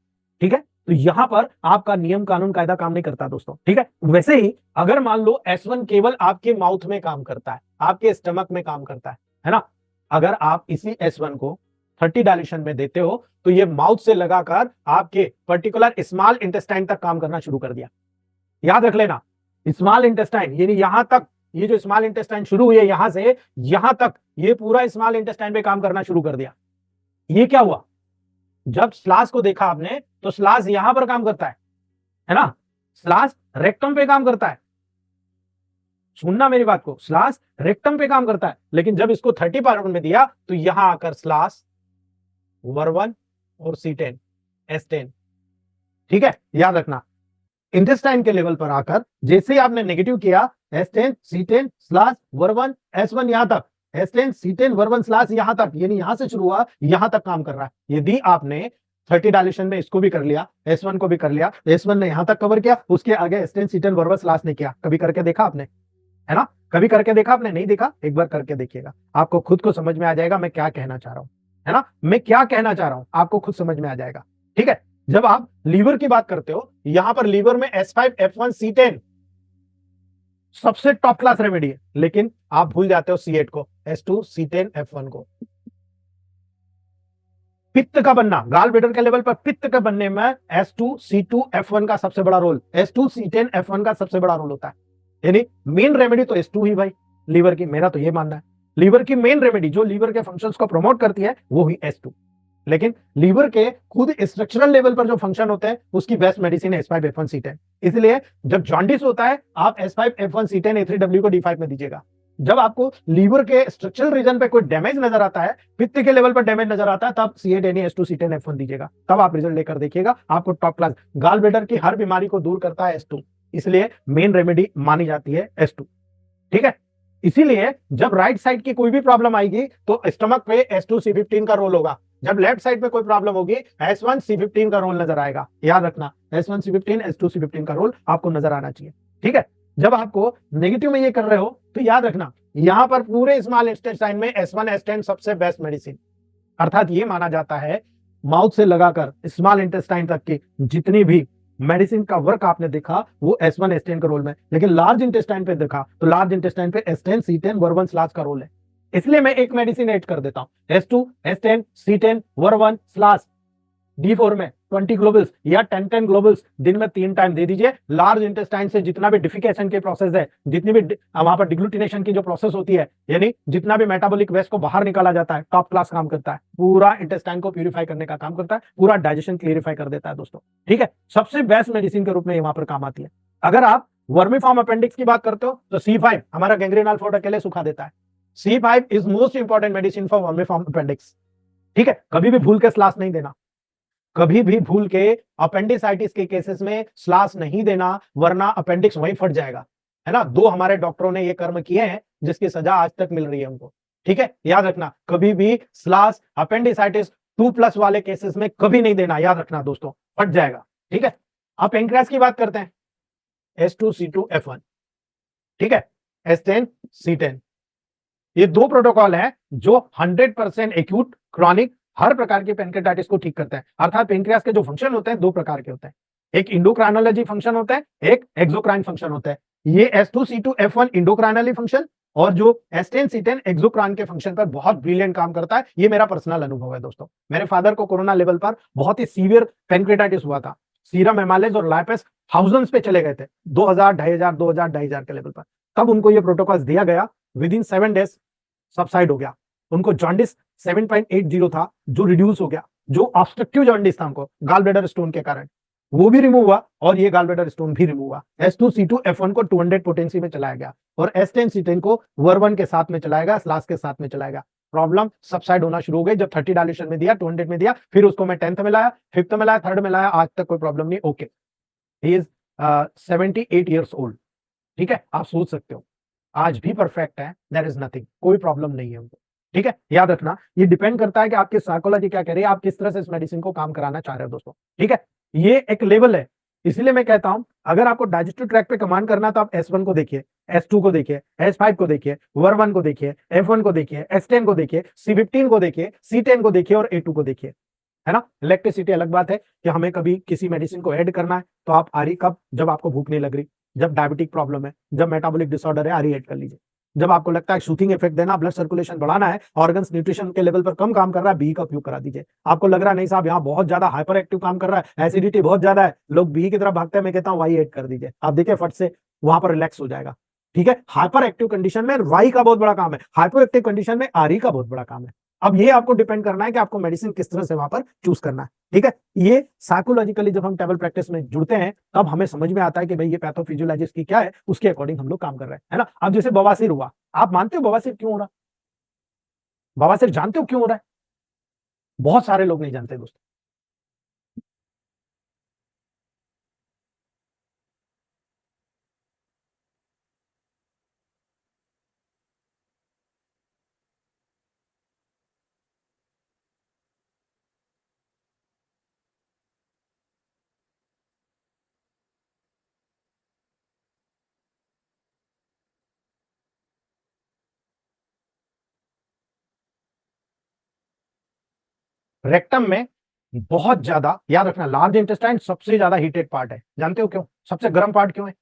ठीक है, तो यहां पर आपका नियम कानून कायदा काम नहीं करता दोस्तों। ठीक है, वैसे ही अगर मान लो S1 केवल आपके माउथ में काम करता है, आपके स्टमक में काम करता है ना, अगर आप इसी S1 को 30 डायल्यूशन में देते हो तो ये माउथ से लगाकर आपके पर्टिकुलर स्मॉल इंटेस्टाइन तक काम करना शुरू कर दिया। याद रख लेना, स्मॉल इंटेस्टाइन यानी यहां तक, ये जो स्मॉल इंटेस्टाइन शुरू हुई है यहां से यहां तक, ये पूरा स्मॉल इंटेस्टाइन पे काम करना शुरू कर दिया। ये क्या हुआ? जब स्लास को देखा आपने तो स्लास यहां पर काम करता है ना, स्लास रेक्टम पे काम करता है। सुनना मेरी बात को, स्लास रेक्टम पे काम करता है, लेकिन जब इसको 30 पार्ट में दिया तो यहां आकर स्लास वर्वन और C10 S10, ठीक है, याद रखना। इंटेस्टाइन के लेवल पर आकर जैसे ही आपने नेगेटिव किया, S10 C10 स्लास वर्वन S1 यहां तक, S10 C10 वर्वन स्लास यहां तक, यानी यहां से शुरू हुआ यहां तक काम कर रहा है। यदि आपने 30 डायल्यूशन में इसको भी कर लिया, S1 को भी कर लिया, S1 ने यहां तक कवर किया, उसके आगे S10 C10 वर्वन स्लास ने किया। कभी करके देखा आपने, है ना, कभी करके देखा आपने? नहीं देखा? एक बार करके देखिएगा, आपको खुद को समझ में आ जाएगा मैं क्या कहना चाह रहा हूं, है ना, मैं क्या कहना चाह रहा हूं आपको खुद समझ में आ जाएगा। ठीक है, जब आप लीवर की बात करते हो, यहां पर लीवर में S5 F1 C10 सबसे टॉप क्लास रेमेडी है, लेकिन आप भूल जाते हो C8 को, S2 C10 F1 को। पित्त का बनना, गाल ब्लैडर के लेवल पर पित्त के बनने में S2 C2 F1 का सबसे बड़ा रोल, S2 C10 F1 का सबसे बड़ा रोल होता है। यानी मेन रेमेडी तो S2 ही भाई लीवर की, मेरा तो ये मानना है। लीवर की मेन रेमेडी जो लीवर के फंक्शंस को प्रमोट करती है वो ही S2, लेकिन लीवर के खुद स्ट्रक्चरल लेवल पर जो फंक्शन होते हैं उसकी बेस्ट मेडिसिन है S5 F1 C10। इसलिए जब जॉन्डिस होता है आप S5 F1 C10 A3W को D5 में दीजिएगा। जब आपको लीवर के स्ट्रक्चरल रीजन पे कोई डैमेज नजर आता है, पित्त के लेवल पर डैमेज नजर आता है, तब C8 यानी S2 C10 F1 दीजिएगा, तब आप रिजल्ट लेकर देखिएगा, आपको टॉप क्लास। गाल ब्लैडर की हर बीमारी को दूर करता है S2, इसलिए मेन रेमेडी मानी जाती है S2। ठीक है, इसीलिए जब राइट साइड की कोई भी प्रॉब्लम आएगी तो स्टमक पे S2 C15 का रोल होगा, जब लेफ्ट साइड पे कोई प्रॉब्लम होगी S1 C15 का रोल नजर आएगा। याद रखना, S1 C15 S2 C15 का रोल आपको नजर आना चाहिए। ठीक है, जब आपको नेगेटिव में ये कर रहे हो तो याद रखना, यहां पर पूरे स्मॉल इंटेस्टाइन में S1 S10 सबसे बेस्ट मेडिसिन, अर्थात ये माना जाता है माउथ से लगाकर स्मॉल इंटेस्टाइन तक की जितनी भी मेडिसिन का वर्क आपने देखा वो S1 S10 का रोल में, लेकिन लार्ज इंटेस्टाइन पे देखा तो लार्ज इंटेस्टाइन पे S10 C10 वर्वन स्लास का रोल है। इसलिए मैं एक मेडिसिन ऐड कर देता हूं, S2 S10 C10 वर्वन slash D4 में 20 ग्लोबल्स या 10 ग्लोबल्स दिन में 3 टाइम दे दीजिए। लार्ज इंटेस्टाइन से जितना भी डिफिकेशन के प्रोसेस है, जितनी भी वहां पर डिग्लूटिनेशन की जो प्रोसेस होती है, यानी जितना भी मेटाबॉलिक वेस्ट को बाहर निकाला जाता है, टॉप क्लास काम करता है, पूरा इंटेस्टाइन को प्यूरिफाई करने का काम करता है, पूरा डाइजेशन क्लियरिफाई कर देता है दोस्तों। ठीक है, सबसे बेस्ट मेडिसिन के रूप में वहां पर काम आती है। अगर आप वर्मीफॉर्म अपेंडिक्स की बात करते हो तो C5 हमारा गैंग्रीनल फ्लोट अकेले सुखा देता है। C5 is most important medicine for vermiform appendix. ठीक है, कभी भी भूल के स्लास नहीं देना, कभी भी भूल के अपेंडिसाइटिस के केसेस में स्लास नहीं देना, वरना अपेंडिक्स वहीं फट जाएगा, है ना। 2 हमारे डॉक्टरों ने ये कर्म किए हैं जिसकी सजा आज तक मिल रही है उनको। ठीक है, याद रखना, कभी भी स्लास अपेंडिसाइटिस 2+ वाले केसेस में कभी नहीं देना, याद रखना दोस्तों, फट जाएगा। ठीक है, अब पेनक्रियास की बात करते हैं, S2C2F1, ठीक है, S10 C10, ये 2 प्रोटोकॉल है जो 100% एक्यूट क्रॉनिक हर प्रकार की पेनक्रियाटाइटिस को ठीक करता है। अर्थात पेनक्रियास के जो फंक्शन होते हैं 2 प्रकार के होते हैं, एक इंडोक्राइनोलॉजी फंक्शन होता है, एक एक्सोक्राइन फंक्शन होता है। ये S2C2F1 इंडोक्राइनली फंक्शन और जो S10 C10 एक्सोक्राइन के फंक्शन पर बहुत ब्रिलियंट काम करता है। ये मेरा पर्सनल अनुभव है दोस्तों। मेरे फादर को कोरोना लेवल पर बहुत ही सीवियर पेनक्रियाटाइटिस हुआ था, सीरम एमाइलेज और लाइपेस थाउजेंड्स पे चले गए थे, 2000 2500 के लेवल पर। तब उनको ये प्रोटोकॉल दिया गया, विद इन 7 डेज सबसाइड हो गया। उनको जॉन्डिस 7.80 था जो रिड्यूस हो गया, जो ऑब्स्ट्रक्टिव जॉन्डिस था उनको गाल ब्लैडर स्टोन के कारण, वो भी रिमूव हुआ और ये गाल ब्लैडर स्टोन भी रिमूव हुआ। S2C2F1 को 200 पोटेंसी में चलाया गया और S10 C10 को वर्वन के साथ में चलाया गया, स्लास के साथ में चलाया। प्रॉब्लम सबसाइड होना शुरू हो गई जब 30 डायल्यूशन में दिया, 200 में दिया, फिर उसको मैं 10th में लाया, 5th में लाया, 3rd में लाया, आज तक कोई प्रॉब्लम नहीं। Okay, he is 78 years old. ठीक है, आप सोच सकते हो आज भी परफेक्ट है, देयर इज नथिंग, कोई प्रॉब्लम नहीं है उनको। ठीक है, याद रखना, ये डिपेंड करता है कि आपकी साइकोलॉजी क्या कह रही है, आप किस तरह से इस मेडिसिन को काम कराना चाह रहे हो दोस्तों। ठीक है, ये एक लेवल है, इसलिए मैं कहता हूं अगर आपको डाइजेस्टिव ट्रैक्ट पे कमांड करना तो आप S1 को देखिए, S2 को देखिए, S5 को देखिए, वर्वन को देखिए, F1 को देखिए, S10 को देखिए, C15 को देखिए, C10 को देखिए और A2 को देखिए, है ना। इलेक्ट्रिसिटी अलग बात है कि हमें कभी किसी मेडिसिन को ऐड करना है तो आप आरी कब, जब आपको भूख नहीं लग रही, जब डायबिटिक प्रॉब्लम है, जब मेटाबॉलिक डिसऑर्डर है, आरी ऐड कर लीजिए। जब आपको लगता है शूथिंग इफेक्ट देना, ब्लड सर्कुलेशन बढ़ाना है, ऑर्गन्स न्यूट्रिशन के लेवल पर कम काम कर रहा है, बी का उपयोग करा दीजिए। आपको लग रहा है नहीं साहब यहाँ बहुत ज्यादा हाइपर एक्टिव काम कर रहा है, एसिडिटी बहुत ज्यादा है, लोग बी की तरफ भागते हैं, मैं कहता हूँ वाई ऐड कर दीजिए, आप देखिए फट से वहां पर रिलैक्स हो जाएगा। ठीक है, हाइपर एक्टिव कंडीशन में वाई का बहुत बड़ा काम है, हाइपर एक्टिव कंडीशन में आरी का बहुत बड़ा काम है। अब ये आपको डिपेंड करना है कि आपको मेडिसिन किस तरह से वहां पर चूज करना है। ठीक है, ये साइकोलॉजिकली जब हम टेबल प्रैक्टिस में जुड़ते हैं तब हमें समझ में आता है कि भाई ये पैथोफिजियोलॉजिस्ट की क्या है, उसके अकॉर्डिंग हम लोग काम कर रहे हैं, है ना। अब जैसे बवासीर हुआ, आप मानते हो बवासीर क्यों हो रहा, बवासीर जानते हो क्यों हो रहा है? बहुत सारे लोग नहीं जानते दोस्तों। रेक्टम में बहुत ज्यादा, याद रखना, लार्ज इंटेस्टाइन सबसे ज्यादा हीटेड पार्ट है। जानते हो क्यों सबसे गर्म पार्ट क्यों है?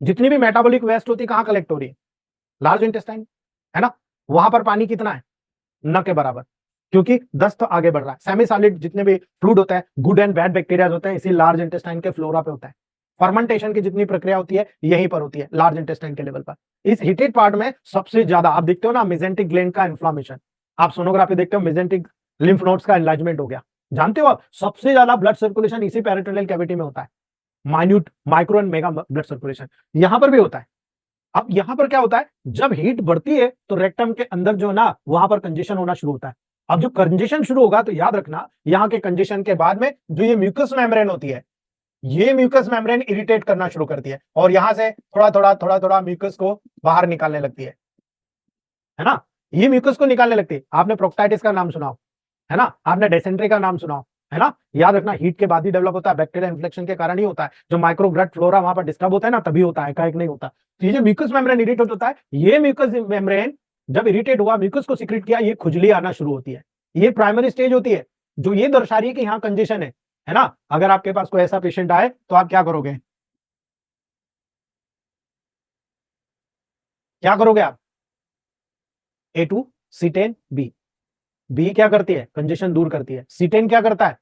जितनी भी मेटाबॉलिक वेस्ट होती है कहां कलेक्ट हो रही है? लार्ज इंटेस्टाइन, है ना। वहां पर पानी कितना है? न के बराबर, क्योंकि दस्त आगे बढ़ रहा है। सेमी सॉलिड जितने भी फ्लूइड होता है, गुड एंड बैड बैक्टीरिया होते हैं, इसी लार्ज इंटेस्टाइन के फ्लोरा पे होता है। फर्मेंटेशन की जितनी प्रक्रिया होती है यहीं पर होती है, लार्ज इंटेस्टाइन के लेवल पर। इस हीटेड पार्ट में सबसे ज्यादा आप देखते हो ना, मेजेंटिक ग्लैंड का इन्फ्लामेशन, आप सोनोग्राफी देखते हो, मेजेंटिक लिम्फ नोड्स का एनलार्जमेंट हो गया। जानते हो आप सबसे ज्यादा ब्लड सर्कुलेशन इसी पेरिटोनियल कैविटी में होता है, minute, micro and mega blood circulation यहां पर भी होता है। अब यहां पर क्या होता है, जब हीट बढ़ती है तो रेक्टम के अंदर जो है ना, वहां पर कंजेशन होना शुरू होता है। अब जो कंजेशन शुरू होगा तो याद रखना, यहां के कंजेशन के बाद में जो ये म्यूकस मेम्ब्रेन होती है, ये म्यूकस मेम्ब्रेन इरिटेट करना शुरू करती है और यहां से थोड़ा थोड़ा म्यूकस को बाहर निकालने लगती है ना। ये म्यूकस को निकालने लगती है। आपने प्रोक्टाइटिस का नाम सुना, है ना, आपने डिसेंट्री का नाम सुना, है ना। याद रखना, हीट के बाद ही डेवलप होता है, बैक्टीरिया इन्फ्लेक्शन के कारण ही होता है। जो माइक्रोग्रेड फ्लोरा वहां पर डिस्टर्ब होता है ना, तभी होता है, एकाएक नहीं होता। तो ये जो म्यूकस मेम्ब्रेन इरिटेट होता है, ये म्यूकस मेम्ब्रेन जब इरिटेट हुआ, म्यूकस को सिक्रेट किया, ये खुजली आना शुरू होती है। ये प्राइमरी स्टेज होती है जो ये दर्शा रही है कि यहाँ कंजेशन है ना। अगर आपके पास कोई ऐसा पेशेंट आए तो आप क्या करोगे, क्या करोगे आप? A2 C10 बी क्या करती है? कंजेशन दूर करती है। C10 क्या करता है?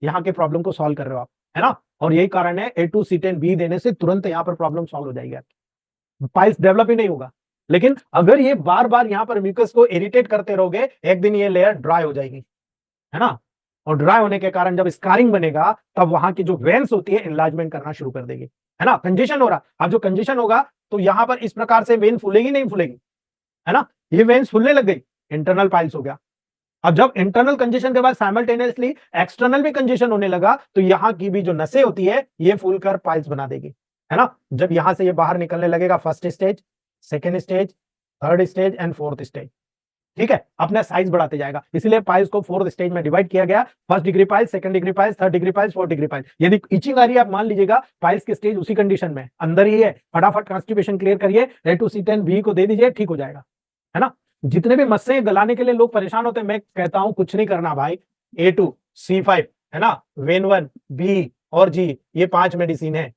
यहाँ के प्रॉब्लम को सॉल्व कर रहे हो आप, है ना। और यही कारण है A2 C10 बी देने से तुरंत यहाँ पर प्रॉब्लम सॉल्व हो जाएगी आपकी, पाइल्स डेवलप ही नहीं होगा। लेकिन अगर ये बार बार यहाँ पर म्यूकस को इरिटेट करते रहोगे, एक दिन ये लेयर ड्राई हो जाएगी, है ना। और ड्राई होने के कारण जब स्कारिंग बनेगा तब वहां की जो वेन्स होती है एनलार्जमेंट करना शुरू कर देगी। है ना, कंजेशन हो रहा। अब जो कंजेशन होगा तो यहां पर इस प्रकार से वेन फूलेगी नहीं फूलेगी, है ना, ये वेन्स फूलने लग गई, इंटरनल पाइल्स हो गया। अब जब इंटरनल कंजेशन के बाद साइमल्टेनियसली एक्सटर्नल भी कंजेशन होने लगा तो यहां की भी जो नसें होती है ये फूलकर पाइल्स बना देगी, है ना। जब यहां से ये बाहर निकलने लगेगा, first stage, second stage, third stage and fourth stage, ठीक है, अपना साइज बढ़ाते जाएगा। इसलिए पाइल्स को 4 स्टेज में डिवाइड किया गया, first degree piles, second degree piles, third degree piles, fourth degree piles. यदि इचिंग आ रही है, आप मान लीजिएगा पाइल्स की स्टेज उसी कंडीशन में अंदर ही है, फटाफट कॉन्स्टिपेशन क्लियर करिए, A2C10B को दे दीजिए, ठीक हो जाएगा, है ना। जितने भी मस्से गलाने के लिए लोग परेशान होते हैं, मैं कहता हूं कुछ नहीं करना भाई, A2C5, है ना, वेन 1, B और G, ये 5 मेडिसिन है।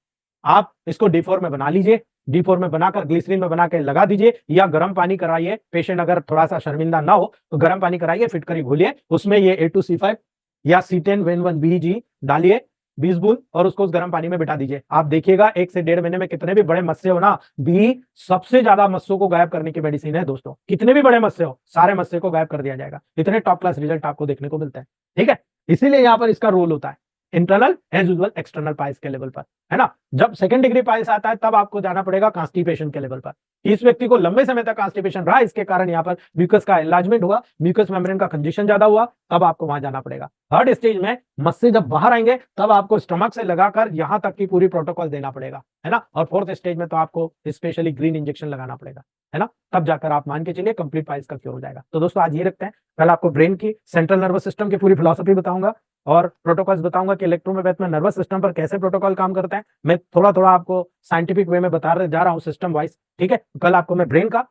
आप इसको D4 में बना लीजिए, D4 में बनाकर ग्लिसरीन में बना के लगा दीजिए, या गर्म पानी कराइए। पेशेंट अगर थोड़ा सा शर्मिंदा ना हो तो गर्म पानी कराइए, फिटकरी घोलिए, उसमें ये A2C5 या C10 वेन 1 BG डालिए 20 बूंद और उसको उस गर्म पानी में बिठा दीजिए। आप देखिएगा 1 से 1.5 महीने में कितने भी बड़े मस्से हो ना, बी सबसे ज्यादा मस्सों को गायब करने की मेडिसिन है दोस्तों। कितने भी बड़े मस्से हो, सारे मस्से को गायब कर दिया जाएगा। इतने टॉप क्लास रिजल्ट आपको देखने को मिलता है, ठीक है। इसीलिए यहां पर इसका रोल होता है internal as usual external piles के लेवल पर, है ना। जब सेकंड डिग्री पाइल्स आता है तब आपको जाना पड़ेगा कॉन्स्टिपेशन के लेवल पर। इस व्यक्ति को लंबे समय तक कॉन्स्टिपेशन रहा, इसके कारण यहाँ पर म्यूकस का एनलार्जमेंट हुआ, म्यूकस मेम्ब्रेन का कंजेशन ज्यादा हुआ, तब आपको वहां जाना पड़ेगा। थर्ड स्टेज में मस्से जब बाहर आएंगे तब आपको स्टमक से लगाकर यहां तक की पूरी प्रोटोकॉल देना पड़ेगा, है ना। और फोर्थ स्टेज में तो आपको स्पेशली ग्रीन इंजेक्शन लगाना पड़ेगा, है ना, तब जाकर आप मान के चलिए कंप्लीट पाइल्स का क्योर हो जाएगा। तो दोस्तों आज ये रखते हैं, कल आपको ब्रेन की, सेंट्रल नर्वस सिस्टम की पूरी फिलॉसफी बताऊंगा और प्रोटोकॉल्स बताऊंगा कि इलेक्ट्रोमैग्नेट में नर्वस सिस्टम पर कैसे प्रोटोकॉल काम करता है। मैं थोड़ा थोड़ा आपको साइंटिफिक वे में बता जा रहा हूं सिस्टम वाइज, ठीक है। कल आपको मैं ब्रेन का